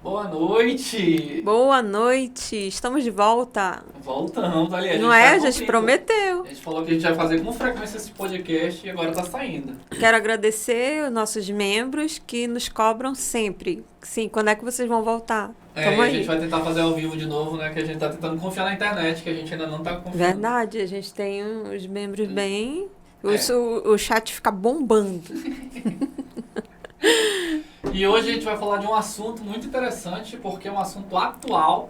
Boa noite! Boa noite, estamos de volta. Voltamos, ali. Não é? A gente prometeu. A gente falou que a gente vai fazer com frequência esse podcast e agora tá saindo. Quero agradecer os nossos membros que nos cobram sempre. Sim, quando é que vocês vão voltar? Tamo A aí. gente vai tentar fazer ao vivo de novo, né? Que a gente tá tentando confiar na internet, que a gente ainda não tá confiando. Verdade, a gente tem os membros bem... O chat fica bombando. E hoje a gente vai falar de um assunto muito interessante, porque é um assunto atual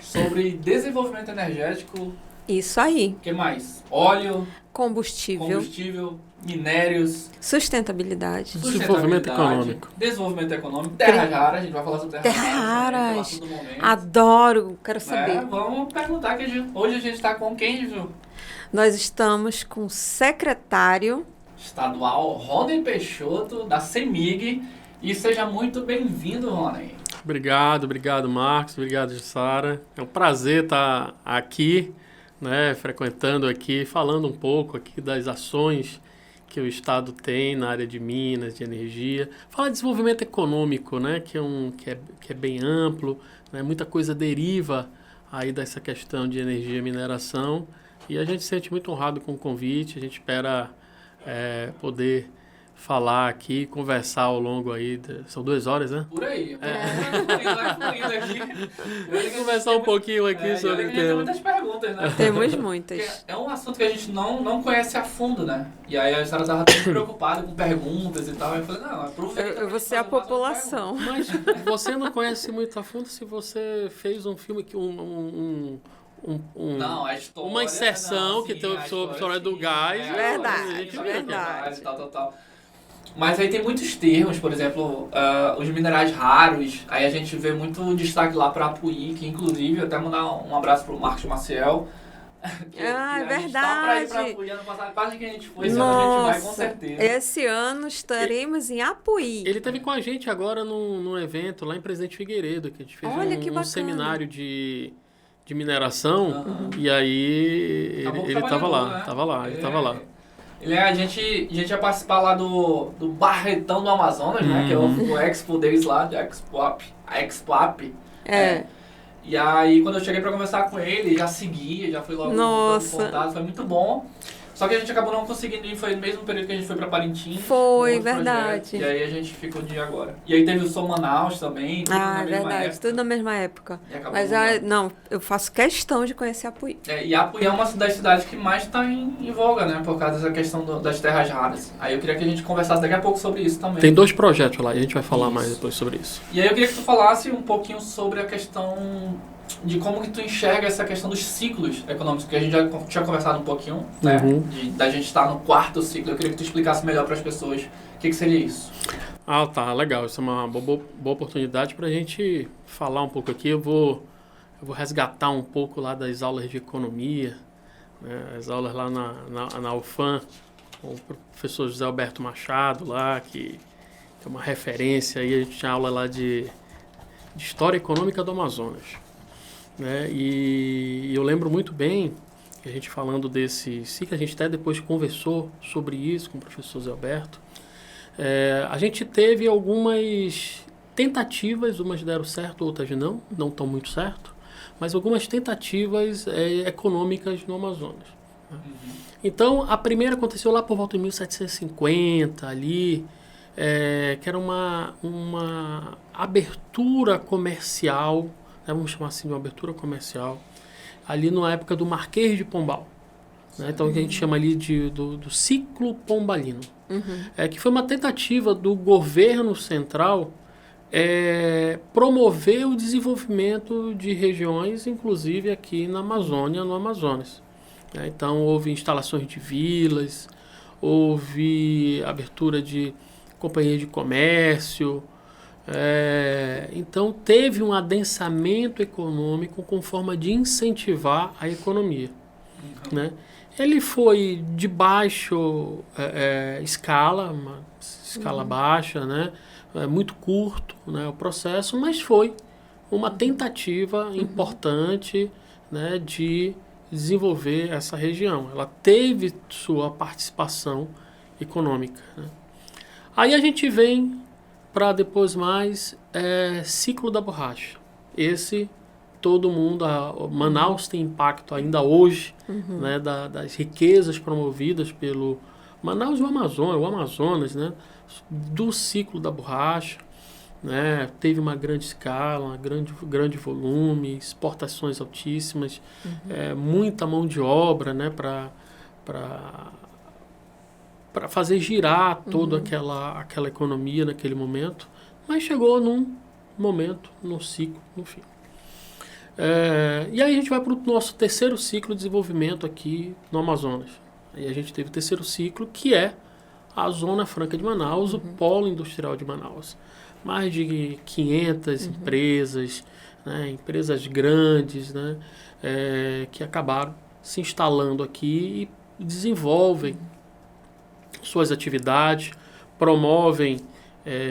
sobre desenvolvimento energético. Isso aí. O que mais? Óleo, Combustível, minérios, sustentabilidade. Desenvolvimento econômico. Desenvolvimento econômico, terras raras, a gente vai falar sobre terras raras. Terras. Adoro, quero saber. Vamos perguntar que hoje a gente está com quem, viu? Nós estamos com o secretário estadual Rony Peixoto, da CEMIG. E seja muito bem-vindo, Rony. Obrigado, Marcos. Obrigado, Jussara. É um prazer estar aqui, né, frequentando aqui, falando um pouco aqui das ações que o Estado tem na área de Minas, de energia. Falar de desenvolvimento econômico, né, que é bem amplo, né, muita coisa deriva aí dessa questão de energia e mineração. E a gente se sente muito honrado com o convite, a gente espera poder falar aqui, conversar ao longo aí, são 2 horas, né? Por aí. Vamos conversar um pouquinho aqui sobre o tema. Tem muitas perguntas, né? Temos muitas. É um assunto que a gente não conhece a fundo, né? E aí a senhora estava muito preocupada com perguntas e tal. Aí eu falei, não, aproveita. Eu vou ser a população. Mas você não conhece muito a fundo se você fez um filme que não, a história, uma inserção não, que sim, tem sobre a história do gás. Verdade. Tal. Mas aí tem muitos termos, por exemplo, os minerais raros. Aí a gente vê muito destaque lá para Apuí, que inclusive até mandar um abraço pro Marcos Maciel. É verdade. Tá pra ir pra Apuí, ano passado quase que a gente foi, esse ano a gente vai com certeza. Esse ano estaremos em Apuí. Ele esteve com a gente agora num evento lá em Presidente Figueiredo, que a gente fez um seminário de mineração, e aí ele estava lá, né? Estava lá. A gente ia participar lá do Barretão do Amazonas, né? Que é o Expo deles lá, de Expo-Up. E aí, quando eu cheguei pra conversar com ele, já seguia, já fui logo no contato, foi muito bom. Só que a gente acabou não conseguindo ir, foi no mesmo período que a gente foi pra Parintins. Foi, verdade. Projeto, e aí a gente ficou de agora. E aí teve o Som Manaus também, tudo na mesma verdade, época. Tudo na mesma época. Mas eu faço questão de conhecer Apuí. E Apuí é uma das cidades que mais está em voga, né? Por causa dessa questão das terras raras. Aí eu queria que a gente conversasse daqui a pouco sobre isso também. Tem 2 projetos lá e a gente vai falar mais depois sobre isso. E aí eu queria que tu falasse um pouquinho sobre a questão de como que tu enxerga essa questão dos ciclos econômicos, que a gente já tinha conversado um pouquinho, né? Da gente estar no 4º ciclo. Eu queria que tu explicasse melhor para as pessoas o que seria isso. Ah, tá, legal. Isso é uma boa oportunidade para a gente falar um pouco aqui. Eu vou resgatar um pouco lá das aulas de economia, né? As aulas lá na UFAM, com o professor José Alberto Machado lá, que é uma referência aí. A gente tinha aula lá de História Econômica do Amazonas. Né? E eu lembro muito bem que a gente falando desse ciclo, a gente até depois conversou sobre isso com o professor Zé Alberto. A gente teve algumas tentativas, umas deram certo, outras não estão muito certo, mas algumas tentativas econômicas no Amazonas. Né? Então, a primeira aconteceu lá por volta de 1750, ali, que era uma abertura comercial, vamos chamar assim de uma abertura comercial, ali na época do Marquês de Pombal. Né? Então, a gente chama ali do ciclo pombalino. Que foi uma tentativa do governo central promover o desenvolvimento de regiões, inclusive aqui na Amazônia, no Amazonas. Então, houve instalações de vilas, houve abertura de companhias de comércio. Então teve um adensamento econômico com forma de incentivar a economia. Né? Ele foi de baixo escala, uma escala baixa, né? Muito curto, né, o processo, mas foi uma tentativa importante, né, de desenvolver essa região. Ela teve sua participação econômica. Né? Aí a gente vem para depois mais ciclo da borracha. Esse todo mundo, Manaus tem impacto ainda hoje, né, das riquezas promovidas pelo Manaus e o Amazonas, né, do ciclo da borracha, né, teve uma grande escala, grande volume, exportações altíssimas, muita mão de obra, né, para fazer girar toda aquela economia naquele momento, mas chegou num momento, num ciclo, no fim. E aí a gente vai para o nosso terceiro ciclo de desenvolvimento aqui no Amazonas. Aí a gente teve o terceiro ciclo, que é a Zona Franca de Manaus, o Polo Industrial de Manaus. Mais de 500 empresas, né, empresas grandes, né, que acabaram se instalando aqui e desenvolvem suas atividades, promovem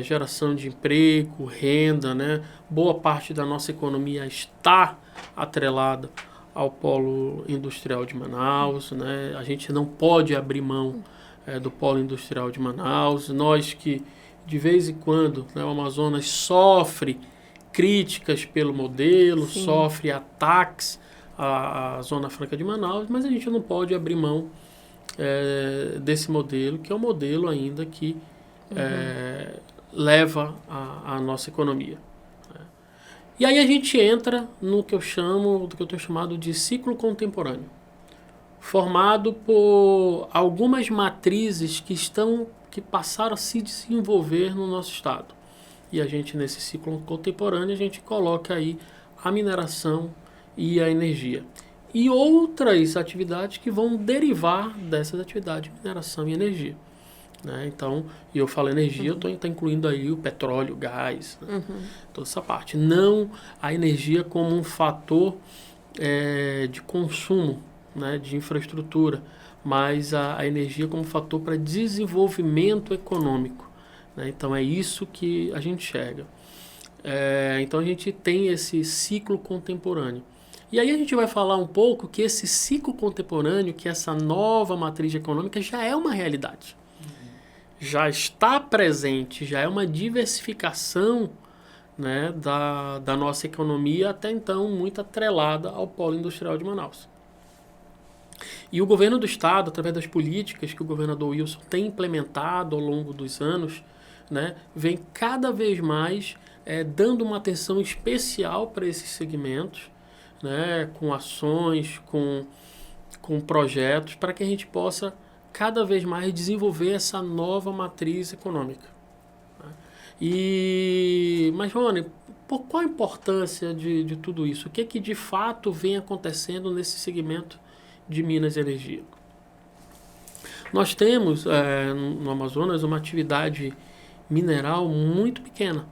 geração de emprego, renda, né? Boa parte da nossa economia está atrelada ao polo industrial de Manaus, né? A gente não pode abrir mão do polo industrial de Manaus. Nós que, de vez em quando, né, o Amazonas sofre críticas pelo modelo, sofre ataques à Zona Franca de Manaus, mas a gente não pode abrir mão desse modelo, que é um modelo ainda que leva a nossa economia. E aí a gente entra no que eu tenho chamado de ciclo contemporâneo, formado por algumas matrizes que passaram a se desenvolver no nosso estado. E a gente, nesse ciclo contemporâneo, a gente coloca aí a mineração e a energia. E outras atividades que vão derivar dessas atividades de mineração e energia. Né? Então, e eu falo energia, eu estou incluindo aí o petróleo, o gás, né? Toda essa parte. Não a energia como um fator de consumo, né, de infraestrutura, mas a energia como fator para desenvolvimento econômico. Né? Então, é isso que a gente enxerga. Então, a gente tem esse ciclo contemporâneo. E aí a gente vai falar um pouco que esse ciclo contemporâneo, que essa nova matriz econômica já é uma realidade. Já está presente, já é uma diversificação, né, da nossa economia, até então muito atrelada ao polo industrial de Manaus. E o governo do estado, através das políticas que o governador Wilson tem implementado ao longo dos anos, né, vem cada vez mais dando uma atenção especial para esses segmentos, né, com ações, com projetos, para que a gente possa cada vez mais desenvolver essa nova matriz econômica. Mas, Rony, qual a importância de tudo isso? O que de fato vem acontecendo nesse segmento de Minas e Energia? Nós temos no Amazonas uma atividade mineral muito pequena,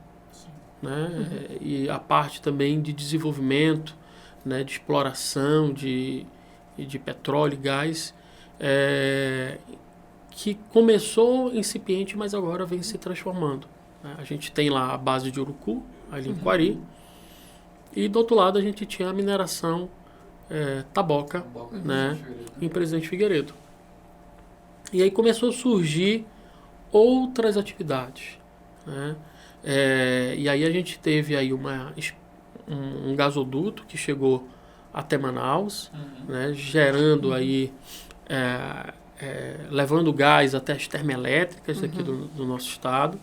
né? E a parte também de desenvolvimento, né, de exploração de petróleo e gás, que começou incipiente, mas agora vem se transformando. Né? A gente tem lá a base de Urucu, ali em Quari, e do outro lado a gente tinha a mineração Taboca, né, em Presidente Figueiredo. E aí começou a surgir outras atividades. Né? E aí a gente teve aí um gasoduto que chegou até Manaus, né, gerando aí, levando gás até as termoelétricas aqui do nosso estado.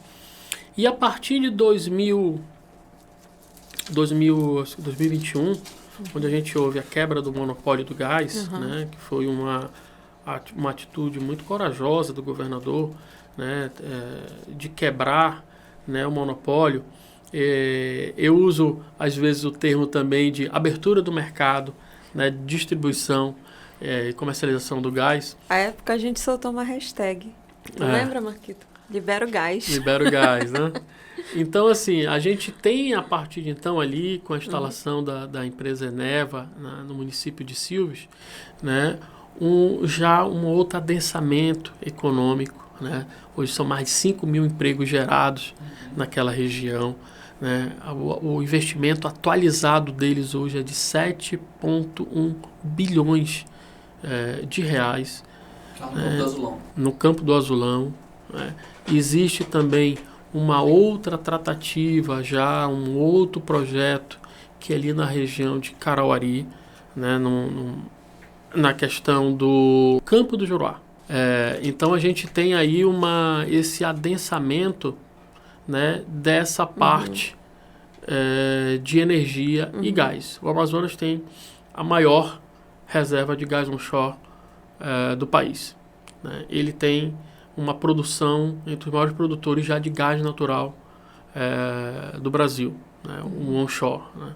E a partir de 2021, onde a gente houve a quebra do monopólio do gás, né, que foi uma atitude muito corajosa do governador, né, de quebrar, né, o monopólio. Eu uso, às vezes, o termo também de abertura do mercado, né, distribuição e comercialização do gás. À época a gente soltou uma hashtag. Lembra, Marquito? Libera o gás. Libera o gás, né? Então, assim, a gente tem, a partir de então, ali, com a instalação da empresa Eneva, no município de Silves, né, já um outro adensamento econômico. Né? Hoje são mais de 5 mil empregos gerados naquela região. Né? O investimento atualizado deles hoje é de 7,1 bilhões de reais. No Campo do Azulão. No Campo do Azulão. Né? Existe também uma outra tratativa, já um outro projeto que é ali na região de Carauari, né, na questão do Campo do Juruá. Então a gente tem aí esse adensamento, né, dessa parte de energia e gás. O Amazonas tem a maior reserva de gás onshore do país, né? Ele tem uma produção entre os maiores produtores já de gás natural do Brasil, né? Um onshore, né?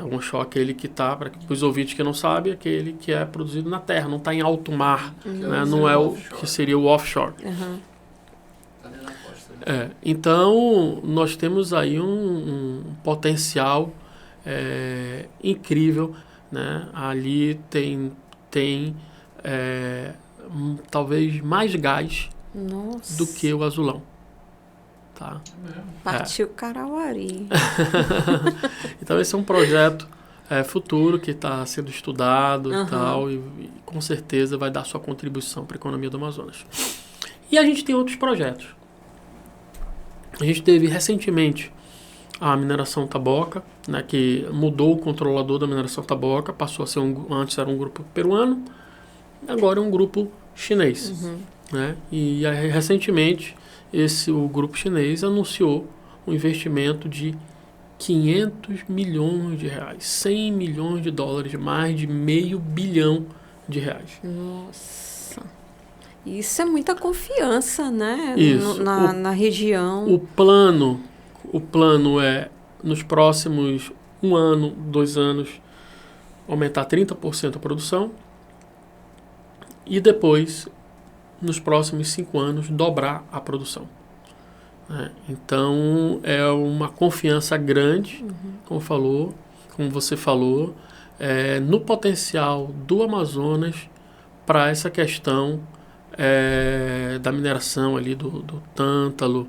O onshore é aquele que está, para os ouvintes que não sabem, aquele que é produzido na terra, não está em alto mar, né? Não é o que seria o offshore. Então, nós temos aí um potencial incrível, né? Ali tem talvez mais gás do que o Azulão. Tá? Partiu Carauari. Então, esse é um projeto futuro que está sendo estudado e tal, e com certeza vai dar sua contribuição para a economia do Amazonas. E a gente tem outros projetos. A gente teve recentemente a mineração Taboca, né, que mudou o controlador da mineração Taboca, passou a ser antes era um grupo peruano, agora é um grupo chinês. Né? E aí, recentemente o grupo chinês anunciou um investimento de 500 milhões de reais, 100 milhões de dólares, mais de $500 bilhão. Nossa. Isso é muita confiança, né? Isso. Na região. O plano é, nos próximos 1 ano, 2 anos, aumentar 30% a produção e depois, nos próximos 5 anos, dobrar a produção. Então, é uma confiança grande, como você falou, no potencial do Amazonas para essa questão da mineração ali do tântalo,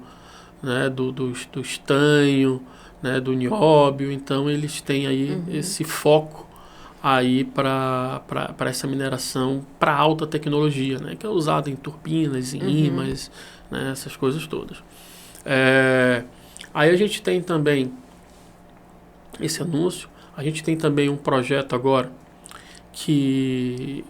né, do estanho, né, do nióbio. Então, eles têm aí esse foco aí para essa mineração para alta tecnologia, né, que é usada em turbinas, em ímãs, né, essas coisas todas. Aí a gente tem também esse anúncio, a gente tem também um projeto agora que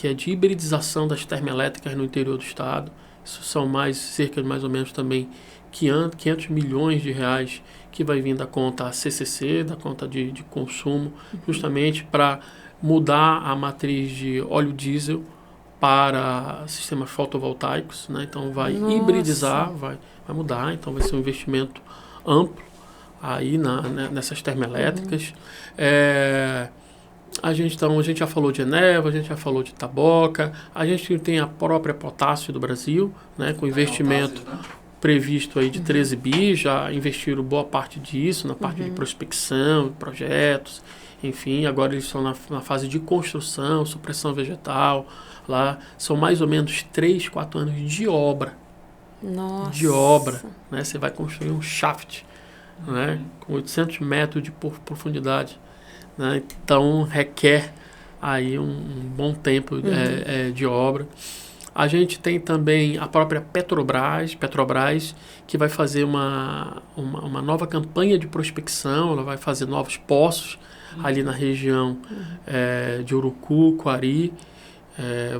é de hibridização das termoelétricas no interior do estado. Isso são cerca de mais ou menos também 500 milhões de reais que vai vir da conta CCC, da conta de consumo, justamente para mudar a matriz de óleo diesel para sistemas fotovoltaicos, né? Então vai hibridizar, vai mudar, então vai ser um investimento amplo aí nessas termoelétricas. A gente já falou de Eneva, a gente já falou de Taboca, a gente tem a própria Potássio do Brasil, né, com investimento previsto aí de 13 bi, já investiram boa parte disso, na parte de prospecção, projetos, enfim, agora eles estão na fase de construção, supressão vegetal, lá são mais ou menos 3, 4 anos de obra. Nossa. De obra, né? Você vai construir um shaft, né, com 800 metros de profundidade, né? Então requer aí um bom tempo de obra. A gente tem também a própria Petrobras, que vai fazer uma nova campanha de prospecção, ela vai fazer novos poços ali na região de Urucu, Coari,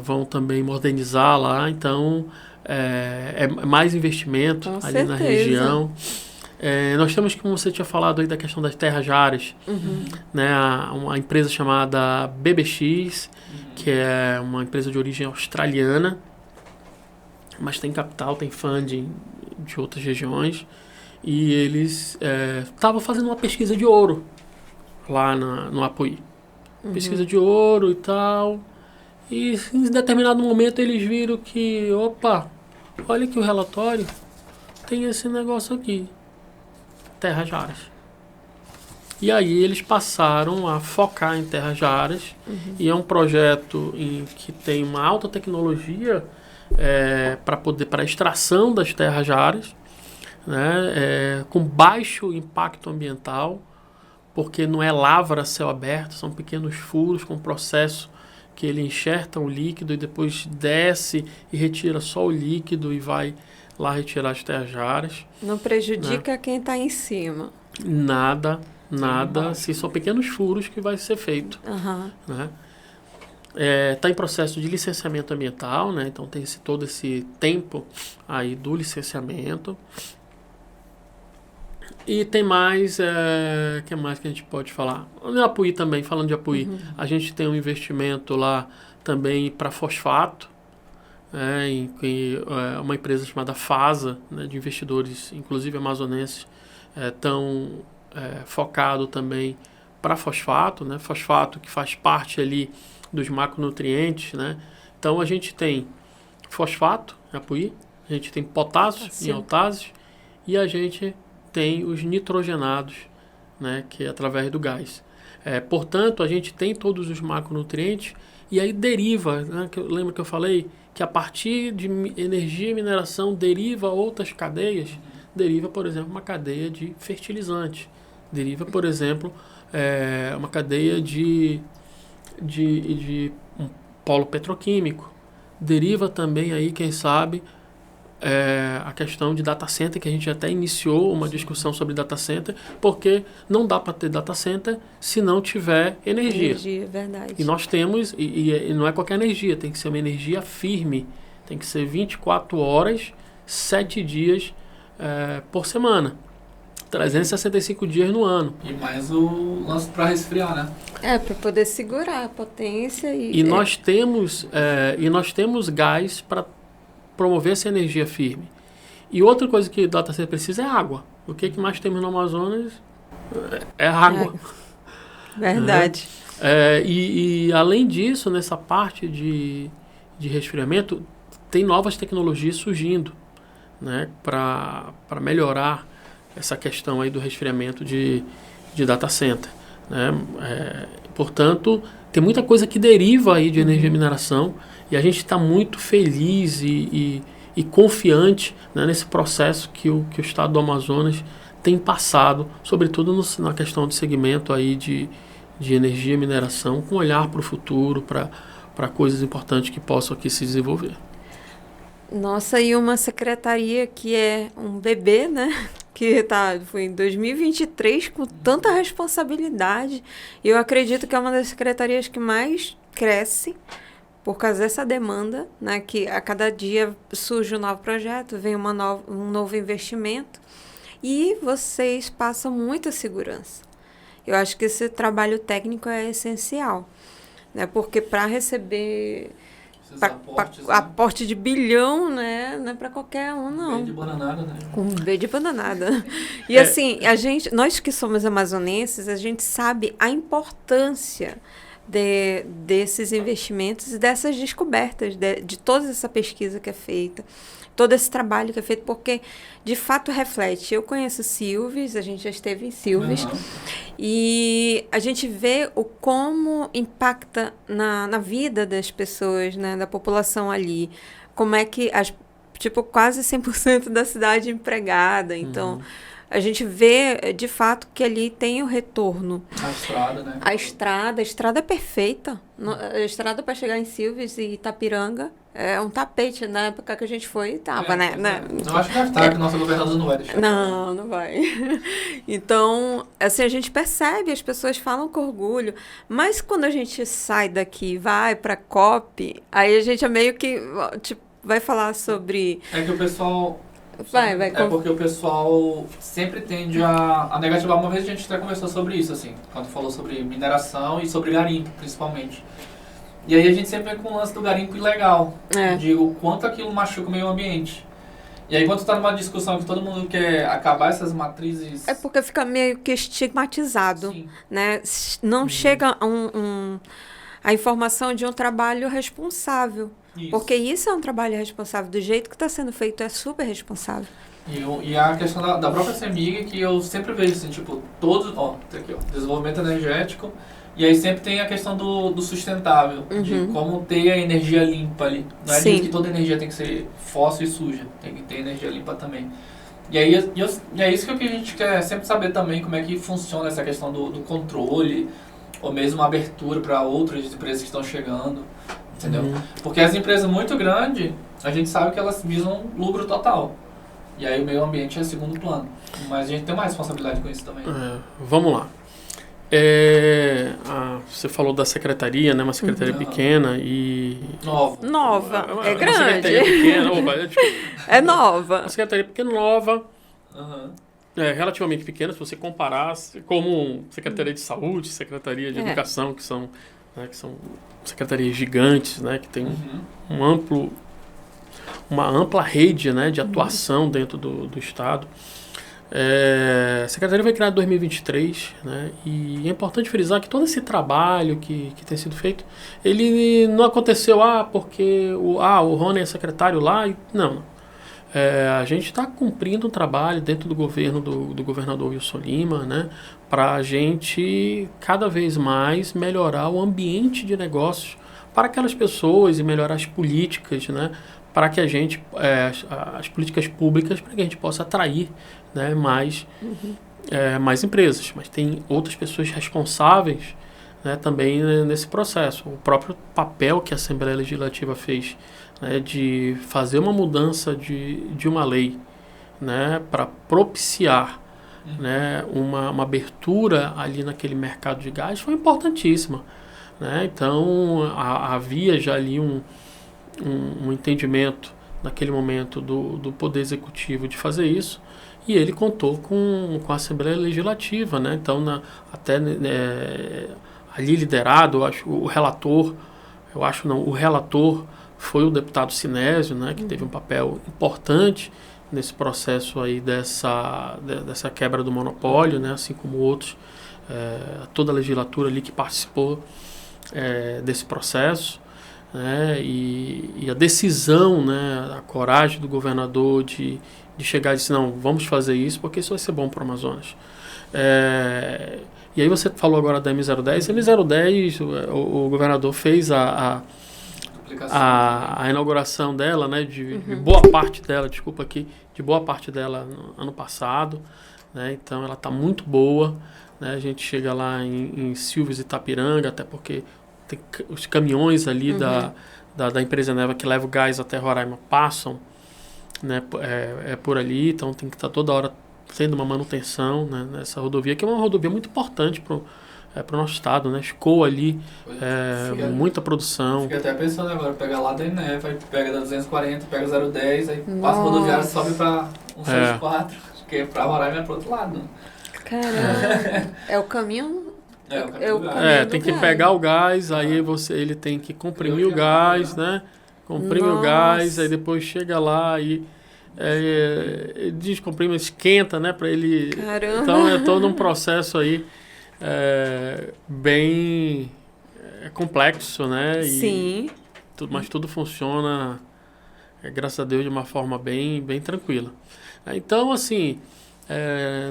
vão também modernizar lá, então mais investimento com ali certeza. Na região. Nós temos, como você tinha falado aí, da questão das terras raras, né, uma empresa chamada BBX, que é uma empresa de origem australiana, mas tem capital, tem funding de outras regiões, e eles estavam fazendo uma pesquisa de ouro lá no Apuí. Pesquisa de ouro e tal, e em determinado momento eles viram que, opa, olha que o relatório tem esse negócio aqui, terras raras. E aí eles passaram a focar em terras raras, e é um projeto que tem uma alta tecnologia para a extração das terras raras, né, com baixo impacto ambiental, porque não é lavra a céu aberto, são pequenos furos com processo que ele enxerta o líquido e depois desce e retira só o líquido e vai lá retirar as terras raras. Não prejudica quem está em cima. Nada, se são pequenos furos que vai ser feito. Né? Está em processo de licenciamento ambiental, né? Então tem todo esse tempo aí do licenciamento. E tem mais, que mais que a gente pode falar? No Apuí também, falando de Apuí, a gente tem um investimento lá também para fosfato, em uma empresa chamada FASA, né, de investidores, inclusive amazonenses, estão focado também para fosfato, né, fosfato que faz parte ali dos macronutrientes, né. Então a gente tem fosfato em Apuí, a gente tem potássio em Autazes e a gente tem os nitrogenados, né, que é através do gás. Portanto, a gente tem todos os macronutrientes e aí deriva, né, lembra que eu falei que a partir de energia e mineração deriva outras cadeias, deriva, por exemplo, uma cadeia de fertilizante, deriva, por exemplo, uma cadeia de um polo petroquímico, deriva também aí, quem sabe, a questão de data center, que a gente até iniciou uma discussão sobre data center, porque não dá para ter data center se não tiver energia. Energia, verdade. E nós temos, e não é qualquer energia, tem que ser uma energia firme, tem que ser 24 horas, 7 dias por semana, 365 dias no ano. E mais o lance para resfriar, né? Para poder segurar a potência. E nós temos gás para promover essa energia firme. E outra coisa que o data center precisa é água. O que mais temos no Amazonas é água. Verdade. E além disso, nessa parte de resfriamento, tem novas tecnologias surgindo, né, para melhorar essa questão aí do resfriamento de data center, né? Portanto, tem muita coisa que deriva aí de energia e mineração e a gente está muito feliz e confiante, né, nesse processo que o estado do Amazonas tem passado, sobretudo na questão de segmento aí de energia e mineração, com olhar para o futuro, para coisas importantes que possam aqui se desenvolver. Nossa, e uma secretaria que é um bebê, né? Que foi em 2023 com tanta responsabilidade. E eu acredito que é uma das secretarias que mais cresce por causa dessa demanda, né? Que a cada dia surge um novo projeto, vem um novo investimento e vocês passam muita segurança. Eu acho que esse trabalho técnico é essencial, né? Porque para receber aporte de bilhão, né? Não é para qualquer um, não. B de bananada, né? Com B de bananada. E assim, nós que somos amazonenses, a gente sabe a importância desses investimentos e dessas descobertas, de toda essa pesquisa que é feita, todo esse trabalho que é feito, porque de fato reflete. Eu conheço Silves, a gente já esteve em Silves, e a gente vê como impacta na vida das pessoas, né, da população ali, como é que quase 100% da cidade empregada, então a gente vê de fato que ali tem o retorno. A estrada, né? A estrada é perfeita. A estrada para chegar em Silves e Itapiranga é um tapete. Na época que a gente foi, tava, né? Eu acho que deve estar, que nossa governadora não vai deixar. Não vai. Então, assim, a gente percebe, as pessoas falam com orgulho, mas quando a gente sai daqui e vai para a COP, aí a gente é meio que, vai falar sobre... É que o pessoal... Vai. Porque o pessoal sempre tende a negativar. Uma vez a gente até conversou sobre isso, assim, quando falou sobre mineração e sobre garimpo, principalmente. E aí a gente sempre vem com o lance do garimpo ilegal, de o quanto aquilo machuca o meio ambiente. E aí quando tu tá numa discussão que todo mundo quer acabar essas matrizes... É porque fica meio que estigmatizado, né? Não chega a informação de um trabalho responsável. Isso. Porque isso é um trabalho responsável. Do jeito que está sendo feito, é super responsável. E a questão da própria CEMIG, que eu sempre vejo, assim, tipo, todos... Tá aqui, desenvolvimento energético. E aí sempre tem a questão do sustentável. De como ter a energia limpa ali. Não é que toda energia tem que ser fóssil e suja. Tem que ter energia limpa também. E aí é isso que a gente quer sempre saber também, como é que funciona essa questão do controle. Ou mesmo a abertura para outras empresas que estão chegando. Entendeu? Porque as empresas muito grandes, a gente sabe que elas visam lucro total. E aí o meio ambiente é segundo plano. Mas a gente tem mais responsabilidade com isso também. Vamos lá. Você falou da secretaria, né? Uma secretaria pequena e... Nova. É uma grande. secretaria pequena. É nova. Uma secretaria pequena, nova. Uhum. Relativamente pequena, se você comparasse como Secretaria de Saúde, Secretaria de Educação, que são secretarias gigantes, né? Que tem uma ampla rede, né, de atuação dentro do Estado. A Secretaria foi criada em 2023, né, e é importante frisar que todo esse trabalho que tem sido feito, ele não aconteceu porque o Rony é secretário lá. Não. A gente está cumprindo um trabalho dentro do governo do governador Wilson Lima, né, para a gente cada vez mais melhorar o ambiente de negócios para aquelas pessoas e melhorar as políticas, né, para que a gente, as políticas públicas, para que a gente possa atrair, né, mais empresas. Mas tem outras pessoas responsáveis, né, também nesse processo. O próprio papel que a Assembleia Legislativa fez, né, de fazer uma mudança de uma lei, né, para propiciar, né, uma abertura ali naquele mercado de gás foi importantíssima, né? Então havia já ali um entendimento naquele momento do Poder Executivo de fazer isso, e ele contou com a Assembleia Legislativa, né? Então ali liderado, o relator foi o deputado Sinésio, né, que teve um papel importante nesse processo aí dessa quebra do monopólio, né, assim como outros, toda a legislatura ali que participou desse processo, né, e a decisão, né, a coragem do governador de chegar e dizer, não, vamos fazer isso porque isso vai ser bom para o Amazonas. E aí você falou agora da M010. M010, o governador fez a inauguração dela, né, de boa parte dela, de boa parte dela no ano passado, né, então ela está muito boa, né, a gente chega lá em Silves e Itapiranga, até porque tem os caminhões ali da empresa Neva que leva o gás até Roraima passam, né, por ali, então tem que estar toda hora tendo uma manutenção, né, nessa rodovia, que é uma rodovia muito importante para o nosso estado, né? Escoa ali, muita produção. Fiquei até pensando agora, pegar lá da Eneva, aí pega da 240, pega 010, aí passa a rodoviária, sobe para 164, que para Roraima é para outro lado. Caramba, é o caminho... tem que pegar o gás, aí ele tem que comprimir o gás, né? Comprime o gás, aí depois chega lá e descomprime, esquenta, né? Para ele... Caramba. Então é todo um processo aí bem complexo, né? Sim. Mas tudo funciona, graças a Deus, de uma forma bem tranquila. Então, assim,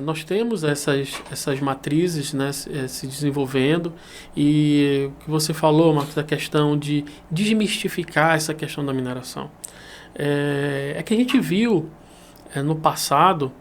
nós temos essas matrizes, né, se desenvolvendo, e o que você falou, Marcos, da questão de desmistificar essa questão da mineração. É que a gente viu no passado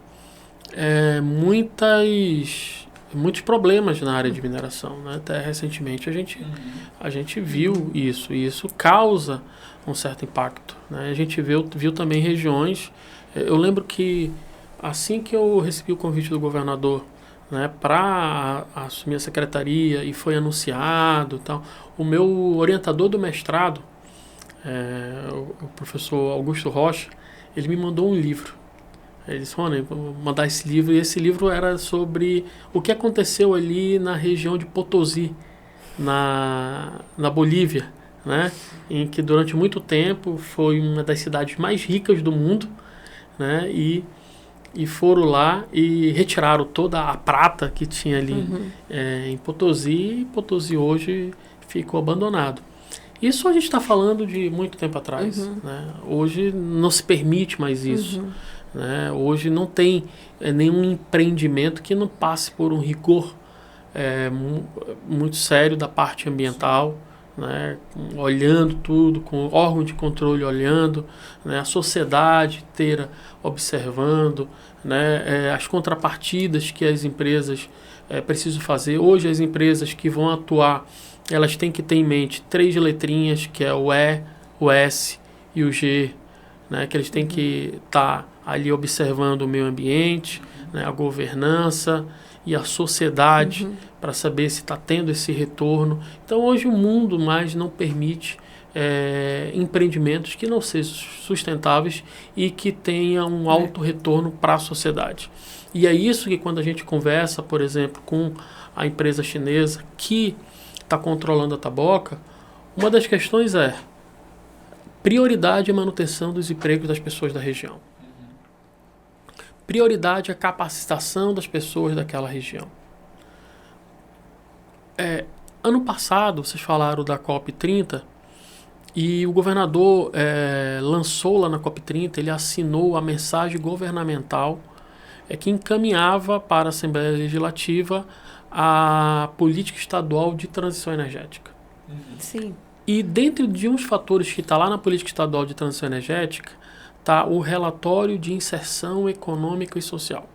muitos problemas na área de mineração, né? Até recentemente a gente viu isso, e isso causa um certo impacto, né? A gente viu também regiões. Eu lembro que assim que eu recebi o convite do governador, né, para assumir a secretaria e foi anunciado, tal, o meu orientador do mestrado, o professor Augusto Rocha, ele me mandou um livro. Ele disse, Rony, vou mandar esse livro. E esse livro era sobre o que aconteceu ali na região de Potosí, na Bolívia, né? Em que durante muito tempo foi uma das cidades mais ricas do mundo, né? E foram lá e retiraram toda a prata que tinha ali em Potosí, e Potosí hoje ficou abandonado. Isso a gente está falando de muito tempo atrás, né? Hoje não se permite mais isso. Né? Hoje não tem nenhum empreendimento que não passe por um rigor muito sério da parte ambiental, né? Olhando tudo, com o órgão de controle olhando, né? A sociedade inteira observando, né? As contrapartidas que as empresas precisam fazer. Hoje as empresas que vão atuar, elas têm que ter em mente 3 letrinhas, que é o E, o S e o G, né? Que eles têm que estar ali observando o meio ambiente, né, a governança e a sociedade, para saber se está tendo esse retorno. Então, hoje o mundo mais não permite empreendimentos que não sejam sustentáveis e que tenham um alto retorno para a sociedade. E é isso que, quando a gente conversa, por exemplo, com a empresa chinesa que está controlando a taboca, uma das questões é prioridade à manutenção dos empregos das pessoas da região. Prioridade à capacitação das pessoas daquela região. Ano passado, vocês falaram da COP30, e o governador lançou lá na COP30, ele assinou a mensagem governamental que encaminhava para a Assembleia Legislativa a política estadual de transição energética. Sim. E dentro de uns fatores que está lá na política estadual de transição energética, está o relatório de inserção econômica e social,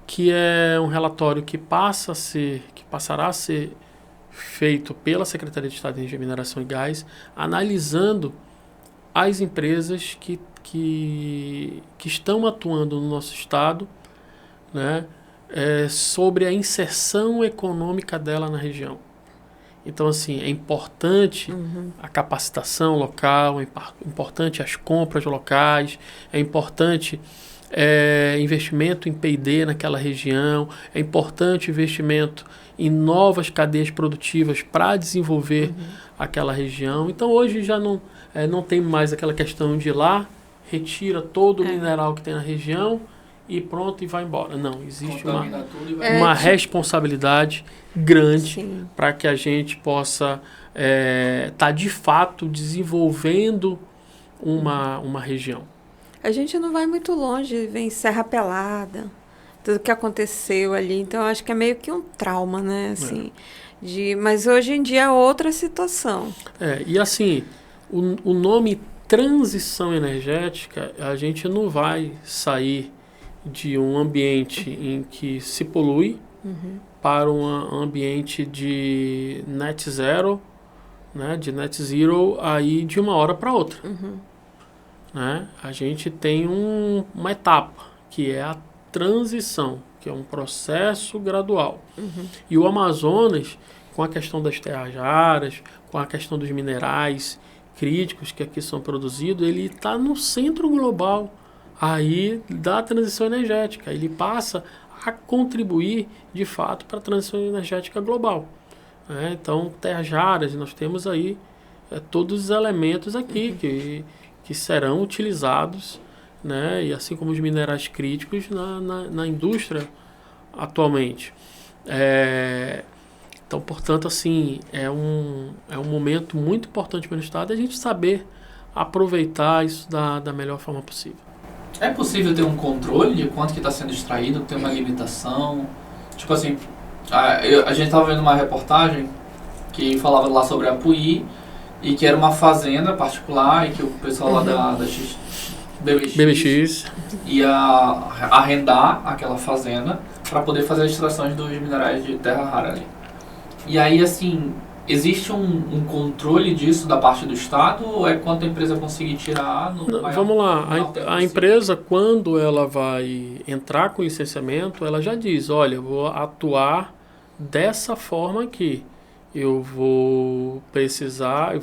que é um relatório que passará a ser feito pela Secretaria de Estado de Energia, Mineração e Gás, analisando as empresas que estão atuando no nosso estado, né, sobre a inserção econômica dela na região. Então, assim, é importante a capacitação local, é importante as compras locais, é importante investimento em P&D naquela região, é importante investimento em novas cadeias produtivas para desenvolver aquela região. Então, hoje já não tem mais aquela questão de ir lá, retira todo o mineral que tem na região e pronto, e vai embora. Não, existe uma responsabilidade grande para que a gente possa estar de fato desenvolvendo uma região. A gente não vai muito longe, vem Serra Pelada, tudo que aconteceu ali, então eu acho que é meio que um trauma, né? Assim, mas hoje em dia é outra situação. E assim, o nome transição energética, a gente não vai sair de um ambiente em que se polui para um ambiente de net zero, né, de net zero aí de uma hora para outra. Né? A gente tem uma etapa, que é a transição, que é um processo gradual. E o Amazonas, com a questão das terras raras, com a questão dos minerais críticos que aqui são produzidos, ele está no centro global aí da transição energética. Ele passa a contribuir, de fato, para a transição energética global. Então, terras raras, nós temos aí todos os elementos aqui que serão utilizados, né, e assim como os minerais críticos na indústria atualmente. Então, portanto, assim, é um momento muito importante para o Estado a gente saber aproveitar isso da melhor forma possível. É possível ter um controle de quanto que está sendo extraído, ter uma limitação? Tipo assim, a gente estava vendo uma reportagem que falava lá sobre a Apuí, e que era uma fazenda particular, e que o pessoal lá da BBX ia arrendar aquela fazenda para poder fazer as extrações dos minerais de terra rara ali. E aí, assim, existe um controle disso da parte do Estado, ou é quanto a empresa conseguir tirar? Vamos lá, a empresa, quando ela vai entrar com licenciamento, ela já diz, olha, eu vou atuar dessa forma aqui. Eu vou precisar, eu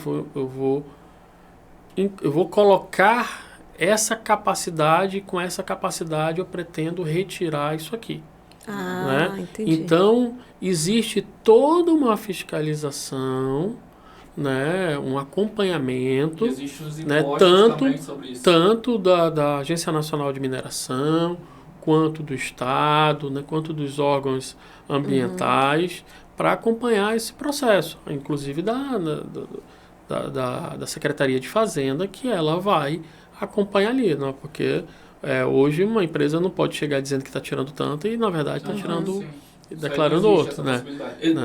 vou colocar essa capacidade, com essa capacidade eu pretendo retirar isso aqui. Né? Entendi. Então, existe toda uma fiscalização, né, um acompanhamento, existe os né, também sobre isso. tanto da Agência Nacional de Mineração, quanto do Estado, né, quanto dos órgãos ambientais, para acompanhar esse processo, inclusive da Secretaria de Fazenda, que ela vai acompanhar ali, né? Porque hoje uma empresa não pode chegar dizendo que está tirando tanto e, na verdade, está tirando, declarando outro, né?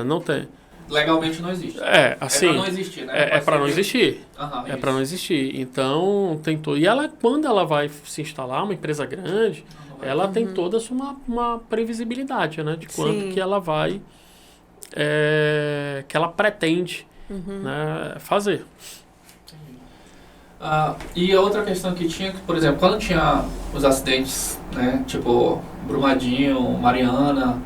Não tem. Legalmente não existe. Assim, é para não existir, né? É para não existir. É para não existir. Então, tem todo. E ela, quando ela vai se instalar, uma empresa grande, ela tem toda uma previsibilidade, né? De quanto que ela vai, que ela pretende, né, fazer. E a outra questão que tinha, por exemplo, quando tinha os acidentes, né, tipo Brumadinho, Mariana,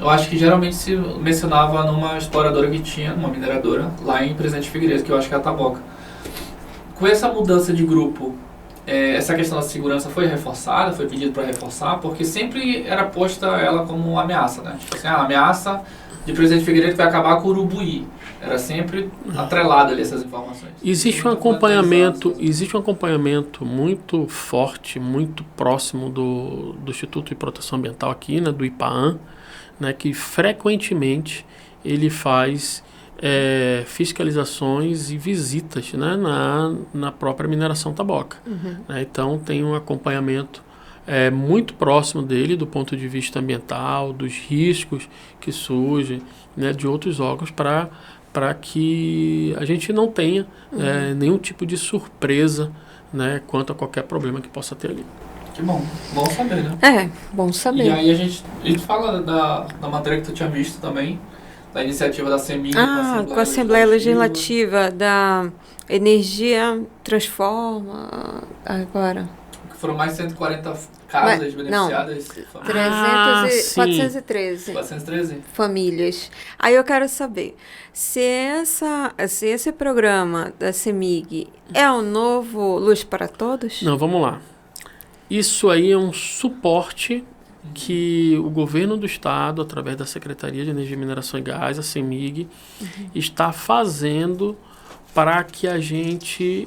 eu acho que geralmente se mencionava numa exploradora que tinha, uma mineradora, lá em Presidente Figueiredo, que eu acho que é a Taboca. Com essa mudança de grupo, essa questão da segurança foi reforçada, foi pedido para reforçar, porque sempre era posta ela como uma ameaça, né? Tipo assim, a ameaça de Presidente Figueiredo vai acabar com o Urubuí. Era sempre atrelado ali essas informações. Existe um acompanhamento muito forte, muito próximo do Instituto de Proteção Ambiental aqui, né, do IPAAM, né, que frequentemente ele faz fiscalizações e visitas, né, na própria mineração Taboca. Né, então tem um acompanhamento muito próximo dele do ponto de vista ambiental, dos riscos que surgem, né, de outros órgãos para que a gente não tenha nenhum tipo de surpresa, né, quanto a qualquer problema que possa ter ali. Que bom saber, né? Bom saber. E aí a gente fala da matéria que tu tinha visto também, da iniciativa da CEMIG. Com a Assembleia Legislativa da Energia Transforma agora. Foram mais de 140 casas beneficiadas. 413 famílias. Aí eu quero saber, se esse programa da CEMIG é o novo Luz para Todos? Não, vamos lá. Isso aí é um suporte que o governo do estado, através da Secretaria de Energia, Mineração e Gás, a CEMIG, está fazendo para que a gente,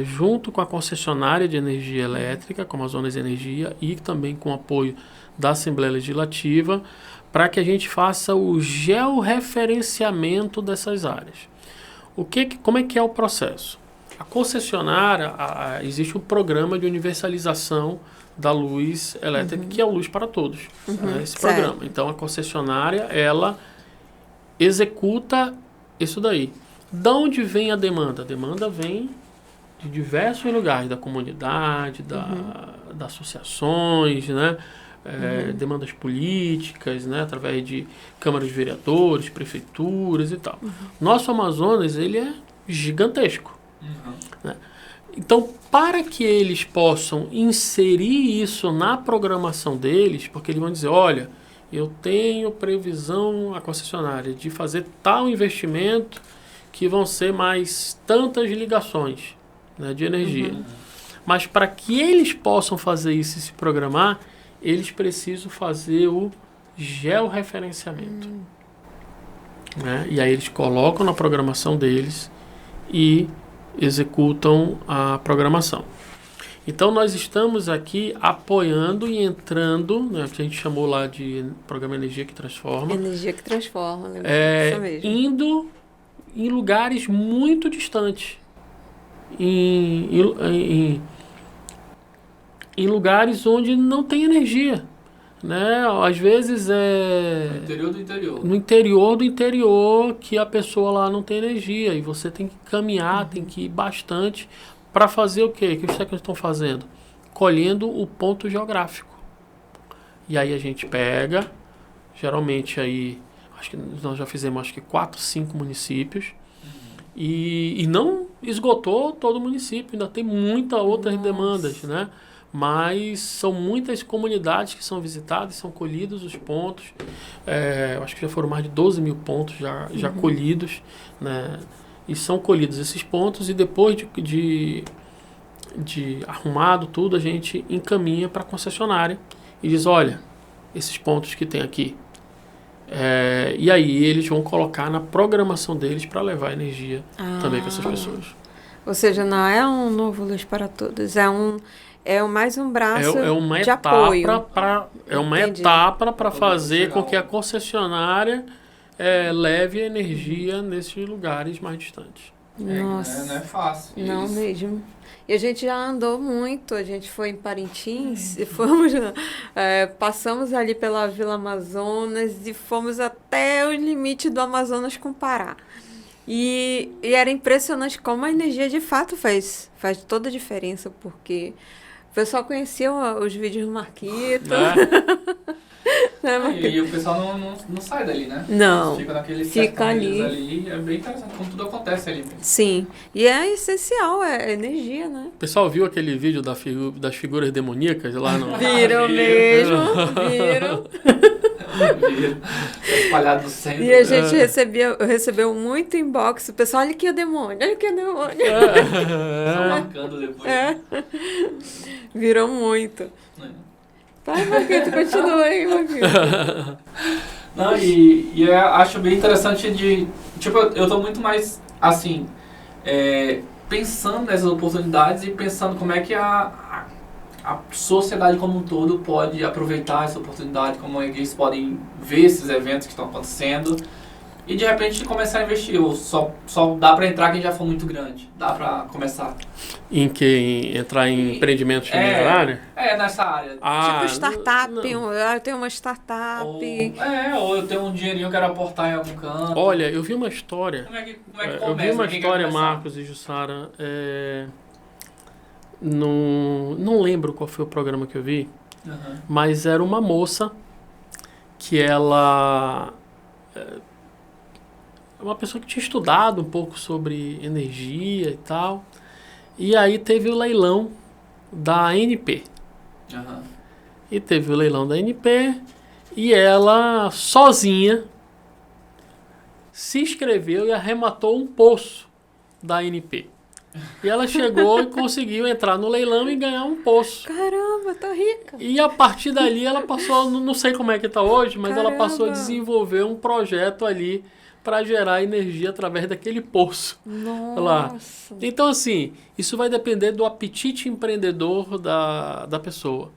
junto com a concessionária de energia elétrica, como a Amazonas Energia, e também com o apoio da Assembleia Legislativa, para que a gente faça o georreferenciamento dessas áreas. Como é que é o processo? A concessionária, existe um programa de universalização da luz elétrica, que é o Luz para Todos, esse programa. Então, a concessionária, ela executa isso daí. De onde vem a demanda? A demanda vem de diversos lugares, da comunidade, das associações, né? Demandas políticas, né? Através de câmaras de vereadores, prefeituras e tal. Nosso Amazonas, ele é gigantesco. Né? Então, para que eles possam inserir isso na programação deles, porque eles vão dizer, olha, eu tenho previsão, a concessionária, de fazer tal investimento que vão ser mais tantas ligações, né, de energia. Mas para que eles possam fazer isso e se programar, eles precisam fazer o georreferenciamento. Né? E aí eles colocam na programação deles e executam a programação. Então nós estamos aqui apoiando e entrando, né, que a gente chamou lá de Programa Energia que Transforma. Energia que Transforma, isso mesmo. Indo em lugares muito distantes. Em lugares onde não tem energia. Né? Às vezes no interior do interior. No interior do interior que a pessoa lá não tem energia. E você tem que caminhar, tem que ir bastante para fazer o quê? O que os técnicos estão fazendo? Colhendo o ponto geográfico. E aí a gente pega, geralmente aí, acho que nós já fizemos 4, 5 municípios. E não esgotou todo o município, ainda tem muitas outras demandas, né? Mas são muitas comunidades que são visitadas, são colhidos os pontos. Eu acho que já foram mais de 12 mil pontos já colhidos, né? E são colhidos esses pontos e depois de arrumado tudo, a gente encaminha para a concessionária e diz, olha, esses pontos que tem aqui. E aí eles vão colocar na programação deles para levar energia também para essas pessoas. Ou seja, não é um novo Luz para Todos, é mais um braço uma de apoio. É uma etapa para fazer com que a concessionária leve a energia nesses lugares mais distantes. Nossa. Não é fácil. Não mesmo. E a gente já andou muito, a gente foi em Parintins e fomos, passamos ali pela Vila Amazonas e fomos até o limite do Amazonas com o Pará. E era impressionante como a energia de fato faz toda a diferença, porque o pessoal conhecia os vídeos do Marquito. E o pessoal não sai dali, né? Não. Fica naquele Fica ali. É bem interessante como tudo acontece ali mesmo. Sim. E é essencial, é energia, né? O pessoal viu aquele vídeo das figuras demoníacas lá no... Viram mesmo, viram. Espalhado no centro. E a gente recebeu muito inbox. O pessoal, olha aqui o demônio, olha aqui o demônio. Só marcando depois. Virou muito. Vai, Marquito, continua aí, Marquito. Não, e eu acho bem interessante de... Tipo, eu tô muito mais, assim, pensando nessas oportunidades e pensando como é que a sociedade como um todo pode aproveitar essa oportunidade, como eles podem ver esses eventos que estão acontecendo e de repente começar a investir. Ou só dá para entrar quem já for muito grande. Dá para começar. Entrar em empreendimentos nessa área? Nessa área. Tipo startup, eu tenho uma startup. Ou eu tenho um dinheirinho que eu quero aportar em algum canto. Olha, eu vi uma história. Como é que começa? Eu vi uma história, Marcos e Jussara. Não lembro qual foi o programa que eu vi, mas era uma moça que ela... uma pessoa que tinha estudado um pouco sobre energia e tal. E aí teve o leilão da ANP. E teve o leilão da ANP e ela, sozinha, se inscreveu e arrematou um poço da ANP. E ela chegou e conseguiu entrar no leilão e ganhar um poço. Caramba, tá rica. E a partir dali ela passou, não sei como é que tá hoje, mas ela passou a desenvolver um projeto ali para gerar energia através daquele poço. Nossa. Lá. Então, assim, isso vai depender do apetite empreendedor da pessoa.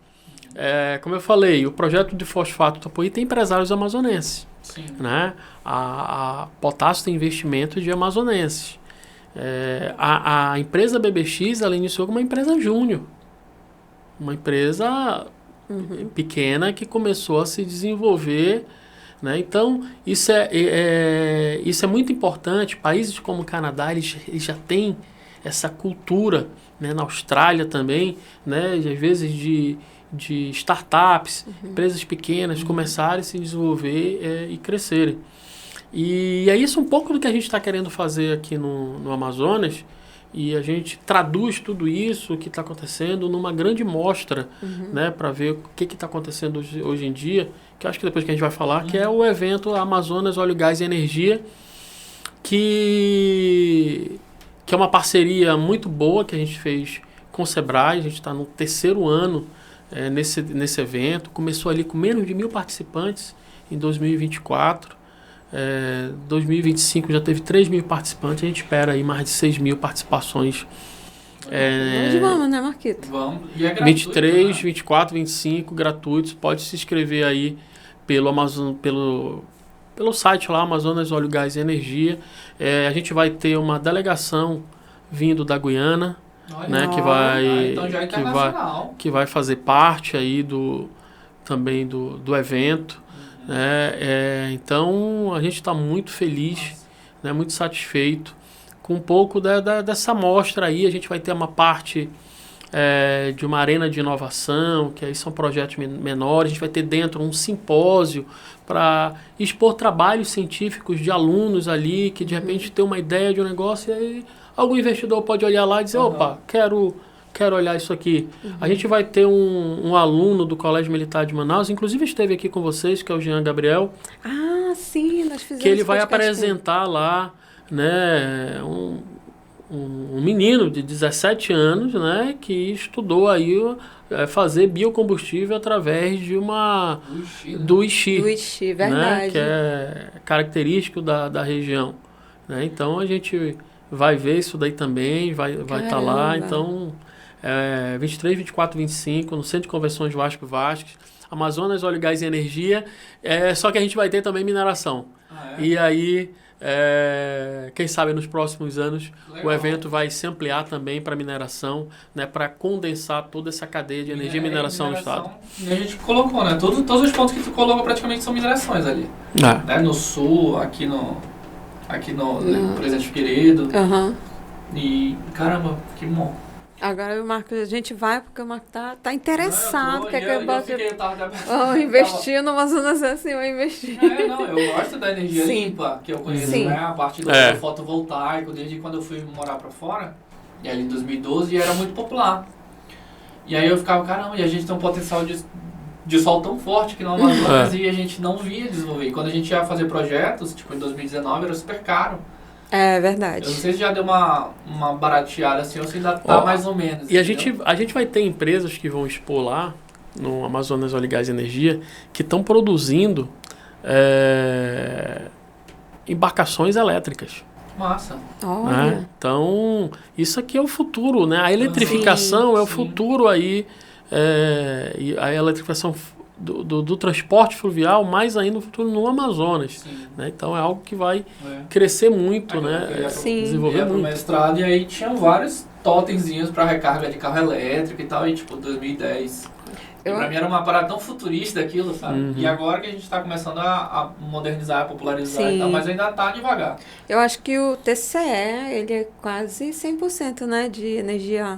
Como eu falei, o projeto de fosfato Topoí tem empresários amazonenses. Sim. Né? A Potássio tem investimento de amazonenses. A empresa BBX, ela iniciou como uma empresa júnior. Uma empresa pequena que começou a se desenvolver. Né? Então, isso é muito importante. Países como o Canadá, eles já têm essa cultura, né? Na Austrália também, né? Às vezes de startups, empresas pequenas começarem a se desenvolver e crescerem. E é isso um pouco do que a gente está querendo fazer aqui no Amazonas, e a gente traduz tudo isso, o que está acontecendo, numa grande mostra, né, para ver o que está acontecendo hoje em dia, que eu acho que depois que a gente vai falar, que é o evento Amazonas Óleo, Gás e Energia, que é uma parceria muito boa que a gente fez com o Sebrae. A gente está no 3º ano nesse evento. Começou ali com menos de 1.000 participantes em 2024. 2025 já teve 3.000 participantes. A gente espera aí mais de 6.000 participações. Nós vamos, né, Marquito? Vamos. E é gratuito, 23, né? 24, 25, gratuitos. Pode se inscrever aí pelo site lá, Amazonas Óleo, Gás e Energia. A gente vai ter uma delegação vindo da Guiana, né, então já é internacional. que vai fazer parte aí também do evento. Então a gente está muito feliz, né, muito satisfeito com um pouco dessa mostra aí. A gente vai ter uma parte de uma arena de inovação, que aí são projetos menores. A gente vai ter dentro um simpósio para expor trabalhos científicos de alunos ali, que de repente tem uma ideia de um negócio, e aí algum investidor pode olhar lá e dizer, opa, quero olhar isso aqui. A gente vai ter um aluno do Colégio Militar de Manaus, inclusive esteve aqui com vocês, que é o Jean Gabriel. Ah, sim, nós fizemos. Que ele vai apresentar lá, né, um menino de 17 anos, né, que estudou aí fazer biocombustível através de do Ixi. Do Ixi, verdade. Né, que é característico da região. Né? Então a gente vai ver isso daí também, vai estar lá. Então, 23, 24, 25, no Centro de Convenções Vasques, Amazonas Óleo, Gás e Energia. Só que a gente vai ter também mineração. E aí, quem sabe nos próximos anos, o evento vai se ampliar também para mineração, né, para condensar toda essa cadeia de energia e mineração no estado. E a gente colocou, né? Todos os pontos que tu colocou praticamente são minerações ali. Né? No sul, aqui no Presidente Figueiredo. E caramba, que bom. Agora o Marco, a gente vai porque o Marco tá interessado. Não, Quer que eu bote... Eu investir no Amazonas assim, eu investir. Eu gosto da energia Sim. limpa, que eu conheço, Sim. né? A partir do fotovoltaico, desde quando eu fui morar pra fora, e ali em 2012, era muito popular. E aí eu ficava, caramba, e a gente tem um potencial de sol tão forte que no Amazonas e a gente não via desenvolver. E quando a gente ia fazer projetos, tipo em 2019, era super caro. É verdade. Eu não sei se já deu uma barateada assim, ou se ainda tá mais ou menos. E a gente vai ter empresas que vão expor lá, no Amazonas Óleo e Gás e Energia, que estão produzindo embarcações elétricas. Massa. Olha. Né? Então, isso aqui é o futuro, né? A eletrificação é o futuro aí, e a eletrificação do transporte fluvial, mais ainda no futuro no Amazonas. Né? Então, é algo que vai crescer muito, né? Desenvolver muito. Mestrado, e aí tinham vários totemzinhos para recarga de carro elétrico e tal, e tipo, 2010. Pra mim era uma parada tão futurista aquilo, sabe? E agora que a gente tá começando a modernizar, a popularizar e tal, mas ainda tá devagar. Eu acho que o TCE, ele é quase 100%, né, de energia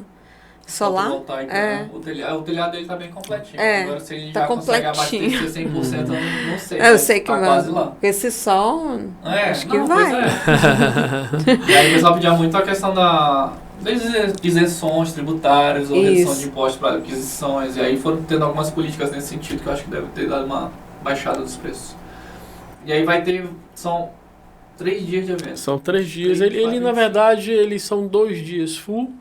solar. Né? O telhado dele tá bem completinho. Agora se ele tá já consegue completinho. abastecer 100%, eu não sei. Eu sei que tá quase lá. Esse sol, acho que vai. Pois é. E aí o pessoal pedia muito a questão das isenções tributárias ou redução de impostos para aquisições. E aí foram tendo algumas políticas nesse sentido que eu acho que deve ter dado uma baixada dos preços. E aí vai ter... São 3 dias de evento. São 3 dias. Ele na verdade, eles são 2 dias full.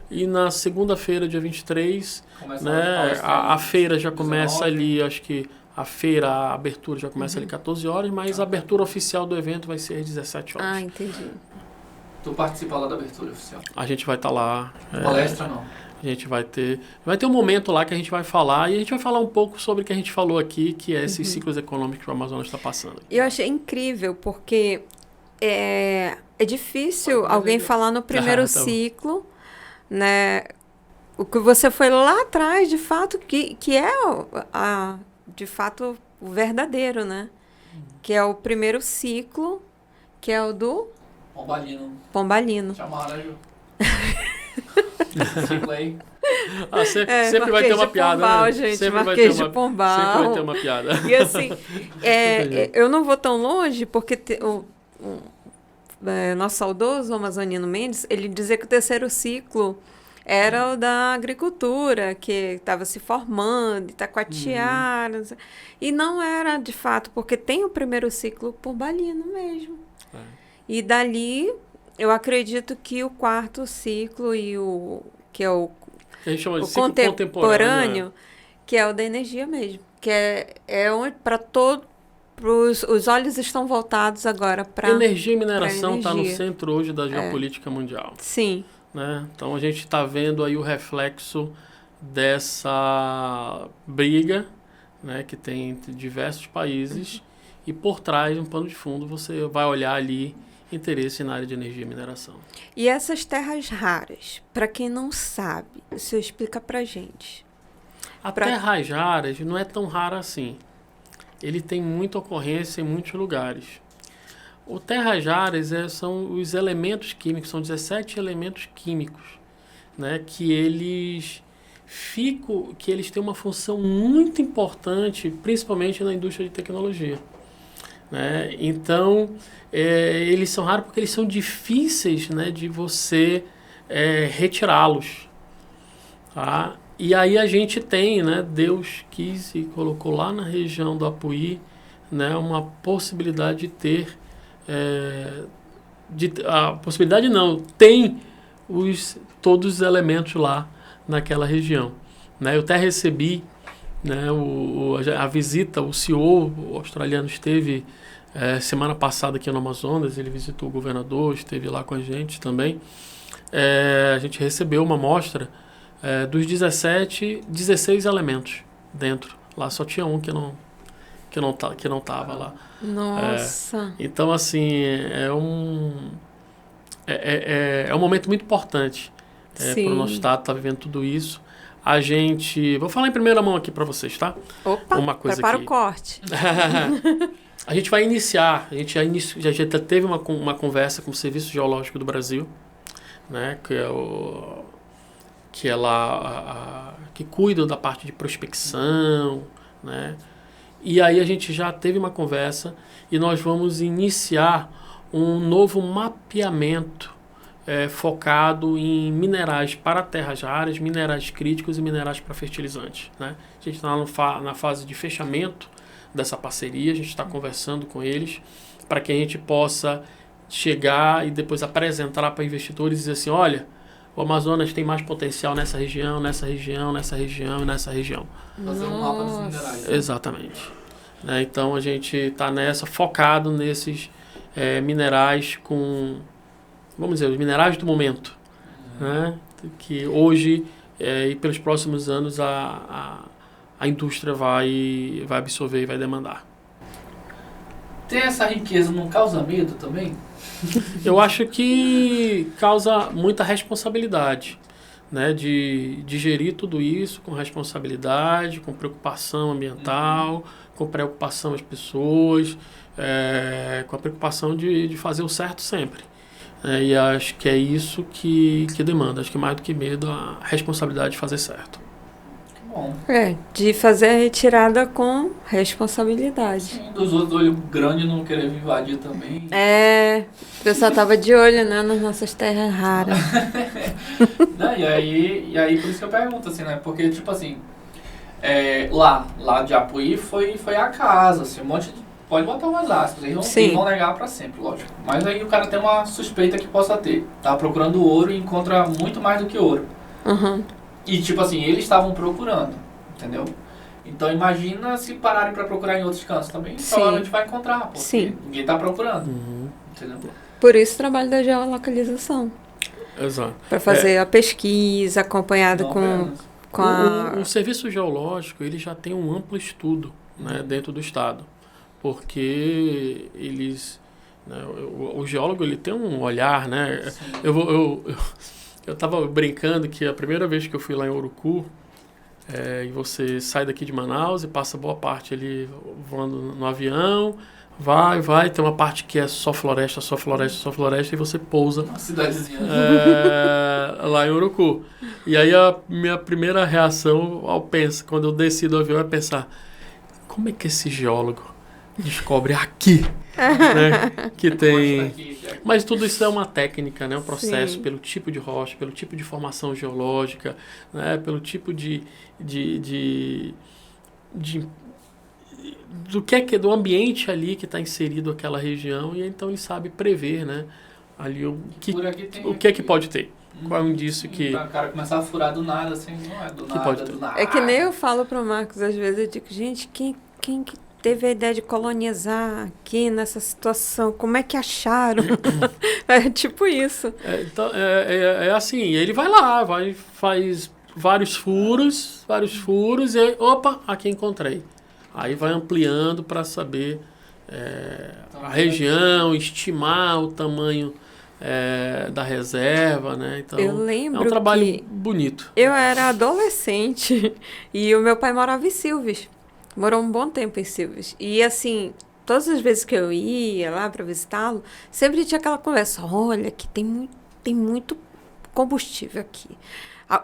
E na segunda-feira, dia 23, né, a feira já começa ali, acho que a abertura já começa ali 14 horas, mas a abertura oficial do evento vai ser às 17 horas. Ah, entendi. Tu participa lá da abertura oficial? A gente vai estar lá. Palestra não? A gente vai ter um momento lá que a gente vai falar, e a gente vai falar um pouco sobre o que a gente falou aqui, que é esses ciclos econômicos que o Amazonas está passando. E eu achei incrível, porque é difícil alguém falar no primeiro ciclo, né? O que você foi lá atrás, de fato, que é de fato o verdadeiro, né? Que é o primeiro ciclo, que é o do Pombalino. Chamaram, Ju. Ciclo aí. Sempre vai ter uma piada, Pombal, né? Gente, sempre Marquês de Pombal. Sempre vai ter uma piada. E assim, eu não vou tão longe, porque nosso saudoso Amazonino Mendes, ele dizia que o terceiro ciclo era o da agricultura, que estava se formando, Itacoatiara, e não era de fato, porque tem o primeiro ciclo pombalino mesmo. E dali, eu acredito que o quarto ciclo que é o a gente chama de ciclo contemporâneo, né? Que é o da energia mesmo, que é onde para todos os olhos estão voltados agora para energia e mineração está no centro hoje da geopolítica mundial. Sim. Né? Então a gente está vendo aí o reflexo dessa briga, né, que tem entre diversos países, e por trás, um pano de fundo, você vai olhar ali interesse na área de energia e mineração. E essas terras raras, para quem não sabe, você explica para gente. Terras raras não é tão rara assim. Ele tem muita ocorrência em muitos lugares. O terras raras são os elementos químicos, são 17 elementos químicos, né, que eles têm uma função muito importante, principalmente na indústria de tecnologia. Né? Então, eles são raros porque eles são difíceis, né, de você retirá-los. Tá? E aí a gente tem, né, Deus quis e colocou lá na região do Apuí, né, uma possibilidade de ter a possibilidade não, tem todos os elementos lá naquela região. Né? Eu até recebi, né, a visita, o CEO o australiano esteve semana passada aqui no Amazonas, ele visitou o governador, esteve lá com a gente também. A gente recebeu uma amostra dos 16 elementos dentro. Lá só tinha um que não estava lá. Nossa! Então, assim, é um momento muito importante para o nosso estado estar vivendo tudo isso. A gente... Vou falar em primeira mão aqui para vocês, tá? Opa, uma coisa prepara aqui. O corte. A gente vai iniciar, a gente já teve uma conversa com o Serviço Geológico do Brasil, né, que cuida da parte de prospecção, né? E aí a gente já teve uma conversa e nós vamos iniciar um novo mapeamento focado em minerais para terras raras, minerais críticos e minerais para fertilizantes, né? A gente está na fase de fechamento dessa parceria, a gente está conversando com eles para que a gente possa chegar e depois apresentar para investidores e dizer assim, olha, o Amazonas tem mais potencial nessa região, nessa região, nessa região e nessa região. Fazer um mapa dos minerais. Né? Exatamente. Né? Então a gente está focado nesses minerais com, vamos dizer, os minerais do momento. Né? Que hoje e pelos próximos anos a indústria vai absorver e vai demandar. Ter essa riqueza não causa medo também? Eu acho que causa muita responsabilidade, né? De gerir tudo isso com responsabilidade, com preocupação ambiental, com preocupação às pessoas, com a preocupação de fazer o certo sempre. E acho que é isso que demanda, acho que mais do que medo, a responsabilidade de fazer certo. Bom. De fazer a retirada com responsabilidade. Sim, dos outros olhos grandes não querer invadir também. O pessoal tava de olho, né, nas nossas terras raras. Não, e aí por isso que eu pergunto, assim, né, porque, tipo assim, lá de Apuí foi a casa, assim, um monte de, pode botar umas aspas, eles vão negar pra sempre, lógico. Mas aí o cara tem uma suspeita que possa ter. Tá procurando ouro e encontra muito mais do que ouro. Uhum. E tipo assim, eles estavam procurando, entendeu? Então imagina se pararem para procurar em outros cantos também, provavelmente vai encontrar, porque ninguém está procurando, entendeu? Por isso o trabalho da geolocalização. Exato. Para fazer a pesquisa acompanhada com a... O serviço geológico, ele já tem um amplo estudo, né, dentro do estado, porque eles... Né, o geólogo, ele tem um olhar, né? Eu estava brincando que a primeira vez que eu fui lá em Urucu, e você sai daqui de Manaus e passa boa parte ali voando no avião, vai, tem uma parte que é só floresta, e você pousa uma cidadezinha lá em Urucu. E aí a minha primeira reação quando eu desci do avião é pensar, como é que esse geólogo descobre aqui, né, que tem... Mas tudo isso é uma técnica, né, um processo pelo tipo de rocha, pelo tipo de formação geológica, né, pelo tipo do ambiente ali que está inserido aquela região, e então ele sabe prever, né, ali o que é que pode ter. Qual é o indício que... Para o cara começar a furar do nada, assim, não é do nada, do nada. É que nem eu falo pro Marcos, às vezes, eu digo, gente, quem que teve a ideia de colonizar aqui nessa situação? Como é que acharam? É tipo isso. Então, assim, ele vai lá, faz vários furos, e aí, opa, aqui encontrei. Aí vai ampliando para saber a região, estimar o tamanho da reserva, né? Então, eu lembro é um trabalho bonito. Eu era adolescente e o meu pai morava em Silves. Morou um bom tempo em Silves. E, assim, todas as vezes que eu ia lá para visitá-lo, sempre tinha aquela conversa. Olha, que tem muito combustível aqui.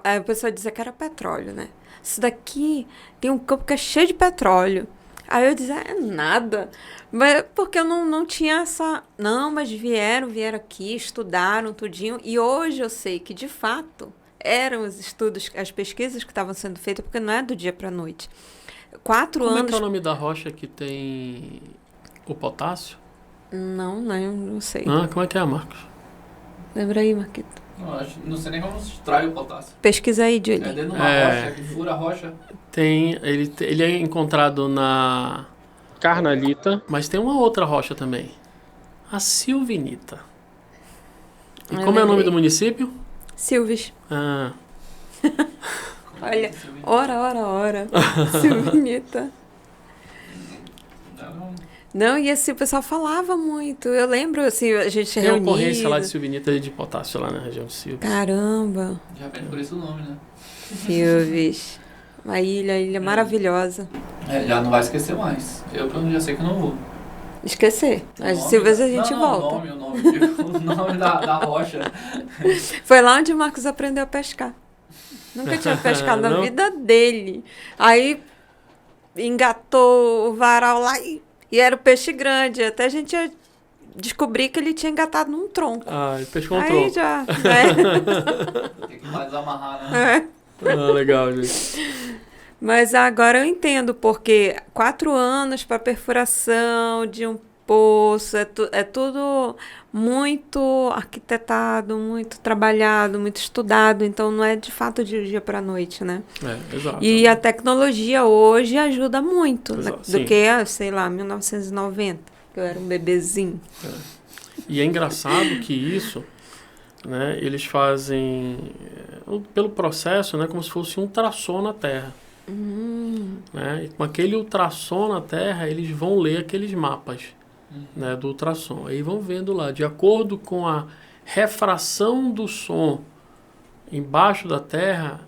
Aí a pessoa dizia que era petróleo, né? Isso daqui tem um campo que é cheio de petróleo. Aí eu dizia, nada. Mas, porque eu não tinha essa... Não, mas vieram aqui, estudaram tudinho. E hoje eu sei que, de fato, eram os estudos, as pesquisas que estavam sendo feitas, porque não é do dia para a noite. 4 anos... Como é que é o nome da rocha que tem o potássio? Não sei. Como é que é, Marcos? Lembra aí, Marquito. Não sei nem como se extrai o potássio. Pesquisa aí, Julie. É dentro de uma rocha, que fura a rocha. Ele é encontrado na Carnalita, mas tem uma outra rocha também. A Silvinita. E como é o nome do município? Silves. Olha, ora. Silvinita. Não, e assim, o pessoal falava muito. Eu lembro, assim, a gente tem reunida. Tem ocorrência lá de Silvinita e de potássio lá na região de Silves. Caramba. Já vem por isso o nome, né? Silves. Uma ilha maravilhosa. Já não vai esquecer mais. Eu pelo menos já sei que não vou. Esquecer. As Silves a gente volta. O nome da rocha. Foi lá onde o Marcos aprendeu a pescar. Nunca tinha pescado na Não? vida dele. Aí engatou o varal lá e era o peixe grande. Até a gente ia descobrir que ele tinha engatado num tronco. Ah, ele pescou um Aí tronco. já, Tem que mais amarrar, né? Ah, legal, gente. Mas agora eu entendo, porque 4 anos para perfuração de um poço, é tudo muito arquitetado, muito trabalhado, muito estudado. Então não é de fato de dia para noite, né? Exato. E a tecnologia hoje ajuda muito, né? Exato, Do sim. que, sei lá, 1990, que eu era um bebezinho. E é engraçado que isso, né, eles fazem pelo processo, né, como se fosse um ultrassom na Terra. Né? E com aquele ultrassom na Terra, eles vão ler aqueles mapas, né, do ultrassom. Aí vão vendo lá, de acordo com a refração do som embaixo da Terra,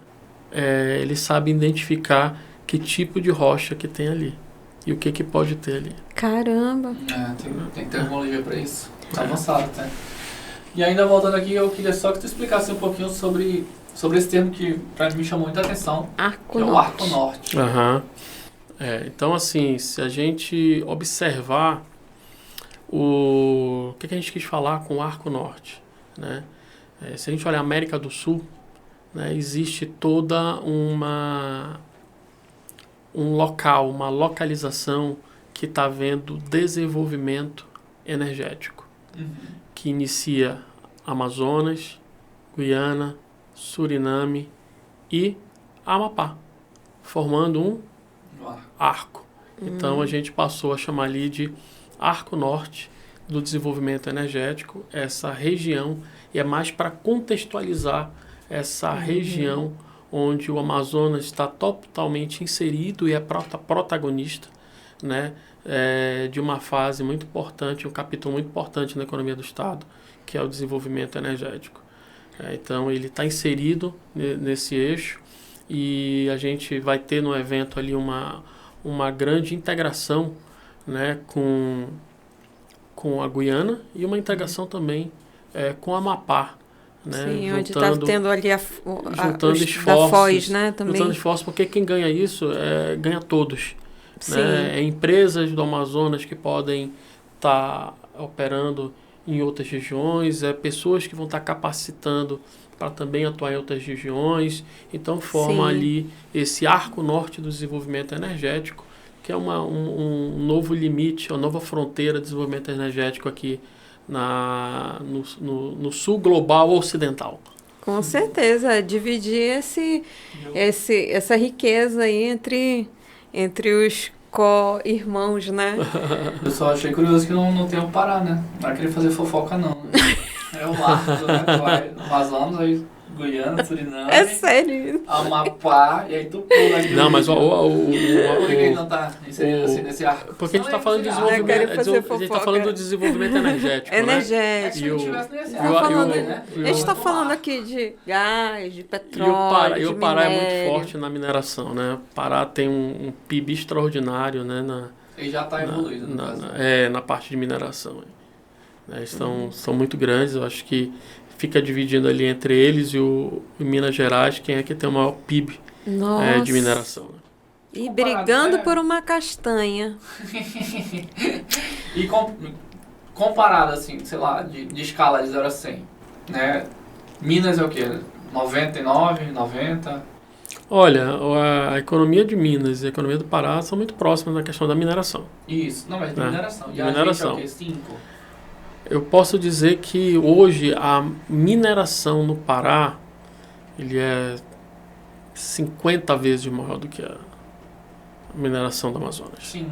eles sabem identificar que tipo de rocha que tem ali e o que pode ter ali. Caramba! Tem tecnologia para isso. Tá avançado, tá? E ainda voltando aqui, eu queria só que tu explicasse um pouquinho sobre esse termo que pra mim chamou muita atenção, Arco que é o Norte. Arco Norte. Então, assim, se a gente observar o que a gente quis falar com o Arco Norte, né? Se a gente olhar a América do Sul, né, existe toda um local, uma localização que está vendo desenvolvimento energético, que inicia Amazonas, Guiana, Suriname e Amapá, formando um arco. Então a gente passou a chamar ali de Arco Norte do desenvolvimento energético, essa região, e é mais para contextualizar essa região onde o Amazonas está totalmente inserido e é protagonista, né, de uma fase muito importante, um capítulo muito importante na economia do Estado, que é o desenvolvimento energético. Então ele está inserido nesse eixo e a gente vai ter no evento ali uma grande integração, né, com a Guiana e uma integração também com a Amapá. Né, Sim, onde está tendo ali juntando esforços, da Foz, né, também. Juntando esforços, porque quem ganha isso ganha todos. Sim. Né? Empresas do Amazonas que podem estar operando em outras regiões, pessoas que vão estar capacitando para também atuar em outras regiões. Então forma ali esse arco norte do desenvolvimento energético, que é um novo limite, uma nova fronteira de desenvolvimento energético aqui no sul global ocidental. Com certeza, dividir essa riqueza aí entre os co-irmãos, né? Eu só achei curioso que não tem o Pará, né? Não vai querer fazer fofoca, não. É o Arco, né? Tu vai no Amazonas, aí Guiana, Suriname. É sério. Amapá, e aí tu pula aqui. Não, mas por que ele não tá inserido assim nesse arco? Porque a gente está falando de desenvolvimento. A gente está falando do desenvolvimento energético. Energético. Né? A gente está falando aqui de gás, de petróleo. E o Pará é muito forte na mineração, né? O Pará tem um PIB extraordinário, né? E já está evoluído, na parte de mineração. Né? São muito grandes, eu acho que fica dividindo ali entre eles e Minas Gerais, quem é que tem o maior PIB de mineração. Né? E brigando por uma castanha. E comparado, assim, sei lá, de escala de 0 a 100, né? Minas é o quê? 99, 90? Olha, a economia de Minas e a economia do Pará são muito próximas na questão da mineração. Isso, não, mas de mineração. E mineração. A gente é o quê? 5? Eu posso dizer que hoje a mineração no Pará ele é 50 vezes maior do que a mineração do Amazonas. Sim.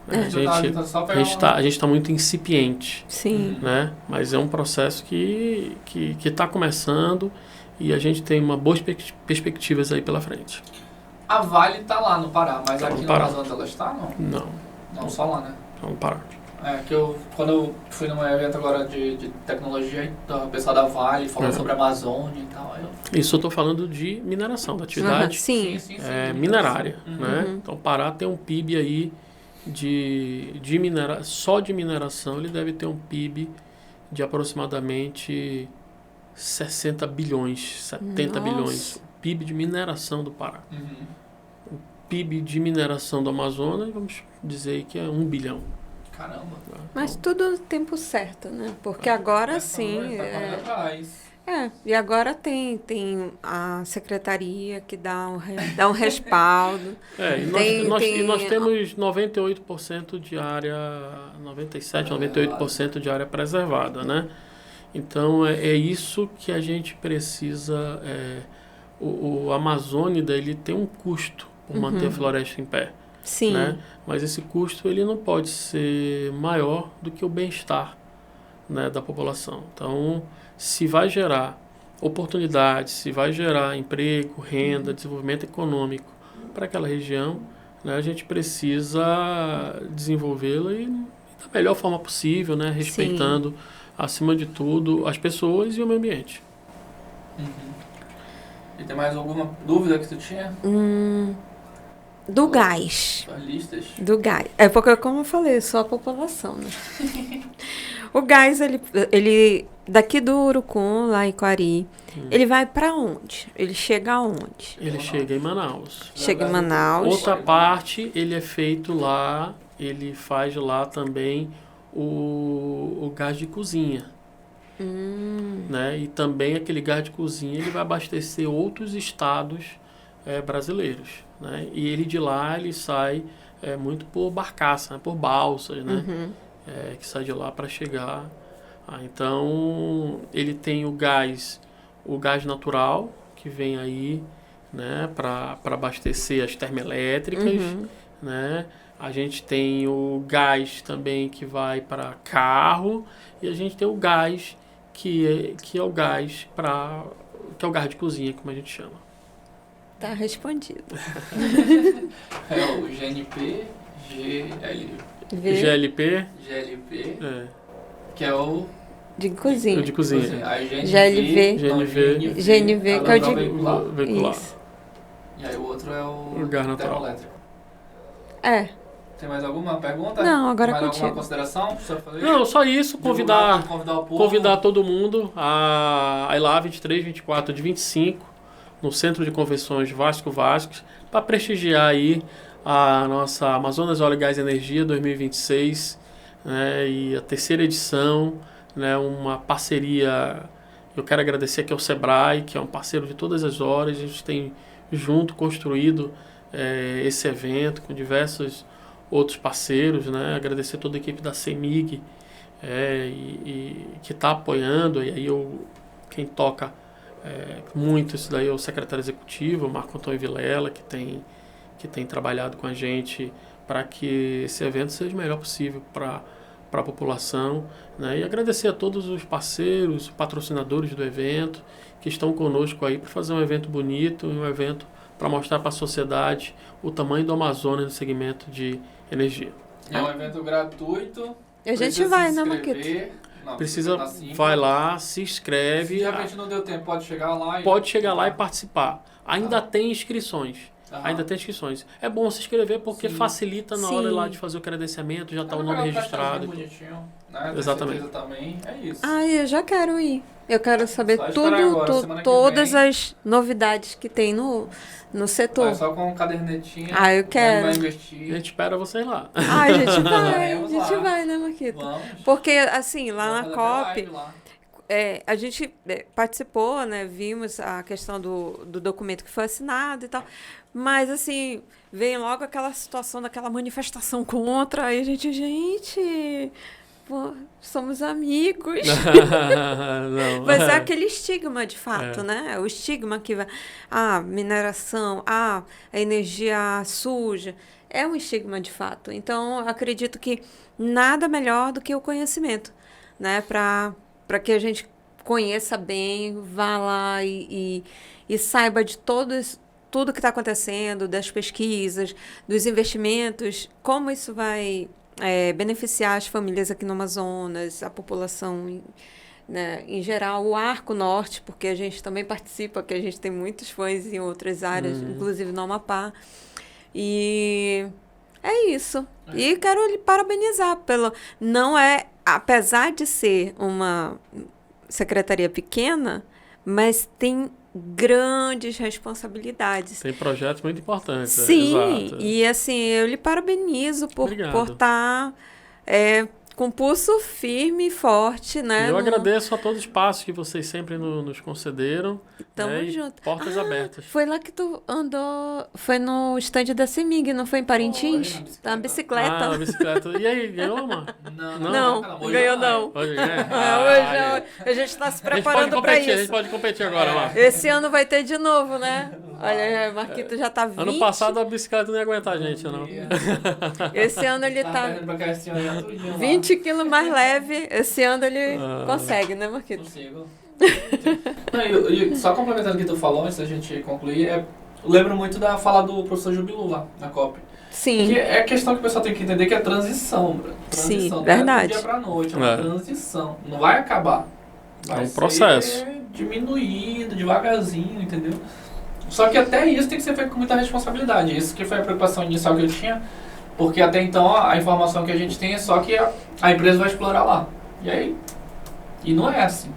A gente está muito incipiente. Sim. Né? Mas é um processo que está começando e a gente tem uma boas perspectivas aí pela frente. A Vale está lá no Pará, mas tá aqui no Amazonas ela está, não? Não. Não, só lá, né? Não, no Pará. Quando eu fui num evento agora de tecnologia, o pessoal da Vale falando sobre a Amazônia e tal. Isso eu estou falando de mineração, da atividade sim, minerária. Né? Então o Pará tem um PIB aí só de mineração ele deve ter um PIB de aproximadamente 60 bilhões, 70 bilhões. PIB de mineração do Pará. O PIB de mineração do Amazonas, vamos dizer que é 1 bilhão. Caramba. Mas tudo no tempo certo, né? Porque agora sim... e agora tem a secretaria que dá um respaldo. E nós temos 98% de área, 98% de área preservada, né? Então, é isso que a gente precisa. O Amazônida, ele tem um custo por manter a floresta em pé. Sim. Né? Mas esse custo ele não pode ser maior do que o bem-estar, né, da população. Então, se vai gerar oportunidades, se vai gerar emprego, renda, desenvolvimento econômico para aquela região, né, a gente precisa desenvolvê-la da melhor forma possível, né, respeitando, acima de tudo, as pessoas e o meio ambiente. E tem mais alguma dúvida que tu tinha? Do gás. Listas? Do gás. É porque, como eu falei, só a população, né? O gás, ele daqui do Urucum, lá em Quari, ele vai para onde? Ele chega aonde? Ele chega em Manaus. Chega em Manaus. Outra parte, ele é feito lá, ele faz lá também o gás de cozinha. Né? E também aquele gás de cozinha, ele vai abastecer outros estados brasileiros. Né? E ele de lá, ele sai muito por barcaça, né? Por balsas, né? Que sai de lá para chegar. Então, ele tem o gás natural, que vem aí, né? Para abastecer as termoelétricas. Né? A gente tem o gás também que vai para carro. E a gente tem o gás que é o gás que é o gás de cozinha, como a gente chama. Tá respondido. É o GNP, GLP, que é o de cozinha. De cozinha. Aí GLV, GNV que é o de veicular. Isso. E aí o outro é o gás natural. termoelétrico. Tem mais alguma pergunta? Não, agora mais contigo. Alguma consideração? Não, só isso. Convidar todo mundo a ir lá 23, 24 de 25 no Centro de Convenções Vasco Vasques para prestigiar aí a nossa Amazonas Óleo, Gás e Energia 2026, né, e a terceira edição, né, uma parceria. Eu quero agradecer aqui ao Sebrae, que é um parceiro de todas as horas. A gente tem junto construído esse evento com diversos outros parceiros, né? Agradecer toda a equipe da CEMIG que está apoiando. E aí quem toca muito isso daí é o secretário executivo, o Marco Antônio Vilela, que tem trabalhado com a gente para que esse evento seja o melhor possível para a população, né? E agradecer a todos os parceiros, patrocinadores do evento, que estão conosco aí para fazer um evento bonito, um evento para mostrar para a sociedade o tamanho do Amazonas no segmento de energia. É um evento gratuito. E a gente vai, né, Marquito? Vai lá, se inscreve. Se de repente não deu tempo, pode chegar lá e participar. Ainda tem inscrições. É bom se inscrever porque facilita na hora lá de fazer o credenciamento, já está o nome registrado. Bonitinho, né? Exatamente. Também. É isso. Eu já quero ir. Eu quero saber todas as novidades que tem no setor. Só com um cadernetinho. Eu quero. Vai investir. A gente espera você ir lá. A gente vai. A gente vai, né, Marquito? Vamos. Porque, assim, lá na COP... a gente participou, né? Vimos a questão do documento que foi assinado e tal. Mas, assim, vem logo aquela situação daquela manifestação contra. Aí a gente... Pô, somos amigos. Mas é aquele estigma, de fato, né? O estigma que vai... mineração, a energia suja. É um estigma, de fato. Então, acredito que nada melhor do que o conhecimento, né? Para que a gente conheça bem, vá lá e saiba de tudo que está acontecendo, das pesquisas, dos investimentos, como isso vai beneficiar as famílias aqui no Amazonas, a população, né, em geral, o Arco Norte, porque a gente também participa, que a gente tem muitos fãs em outras áreas, inclusive no Amapá. E é isso. E quero lhe parabenizar apesar de ser uma secretaria pequena, mas tem grandes responsabilidades. Tem projetos muito importantes. Sim, Exato. e assim, eu lhe parabenizo por estar com pulso firme e forte, né? Eu agradeço a todo o espaço que vocês sempre nos concederam. Tamo junto. Portas abertas. Foi lá que tu andou, foi no estande da CEMIG, não foi em Parintins? Na bicicleta. Ah, bicicleta. E aí, ganhou, mano? Não, ganhou não. Hoje, Hoje a gente tá se preparando para isso. A gente pode competir agora, lá. Esse ano vai ter de novo, né? Olha, o Marquito já tá 20. Ano passado a bicicleta não ia aguentar a gente, não. Esse ano ele tá 20 quilos mais leve. Esse ano ele consegue, né, Marquito? Consigo. Não, e só complementando o que tu falou, antes da gente concluir, eu lembro muito da fala do professor Jubilu lá na COP. Sim. Que é a questão que o pessoal tem que entender, que é transição, bro. Transição. Sim, verdade. Não é do dia pra noite, é uma transição. Não vai acabar. Vai um processo. ser diminuído, devagarzinho, entendeu? Só que até isso tem que ser feito com muita responsabilidade. Isso que foi a preocupação inicial que eu tinha, porque até então a informação que a gente tem é só que a empresa vai explorar lá. E aí? E não é assim.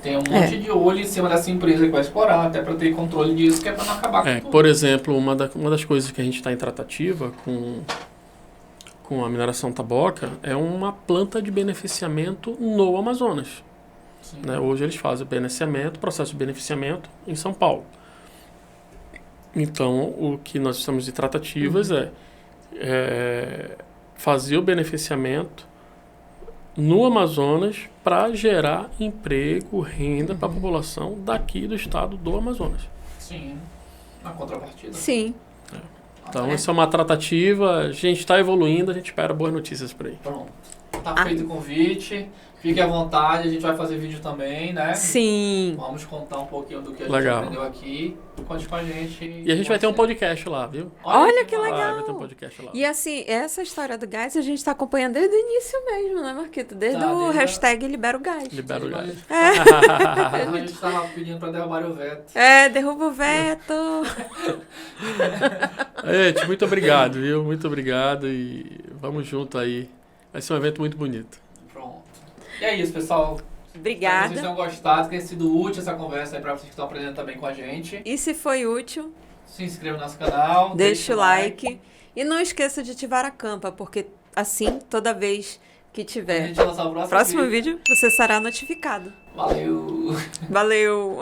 Tem um monte de olho em cima dessa empresa que vai explorar, até para ter controle disso, que é para não acabar com tudo. Por exemplo, uma das coisas que a gente está em tratativa com a mineração taboca é uma planta de beneficiamento no Amazonas. Né? Hoje eles fazem o processo de beneficiamento em São Paulo. Então, o que nós estamos em tratativas é fazer o beneficiamento no Amazonas para gerar emprego, renda para a população daqui do estado do Amazonas. Sim, na contrapartida. Sim. Então, essa é uma tratativa, a gente está evoluindo, a gente espera boas notícias por aí. Pronto. Tá feito o convite, fique à vontade, a gente vai fazer vídeo também, né? Sim. Vamos contar um pouquinho do que a gente aprendeu aqui. Conte com a gente. E a gente vai ter um podcast lá, viu? Olha que legal. Vai ter um podcast lá. E assim, essa história do gás a gente está acompanhando desde o início mesmo, né, Marquito? Desde o hashtag Libera o Gás. Libera o Gás. A gente estava pedindo para derrubar o veto. Derruba o veto. Gente, muito obrigado, viu? Muito obrigado e vamos junto aí. Vai ser um evento muito bonito. Pronto. E é isso, pessoal. Obrigada. Espero que vocês tenham gostado, que tenha sido útil essa conversa aí para vocês que estão aprendendo também com a gente. E se foi útil, se inscreva no nosso canal. Deixa o like. E não esqueça de ativar a campa, porque assim, toda vez que tiver a gente lançar o próximo vídeo, você será notificado. Valeu! Valeu!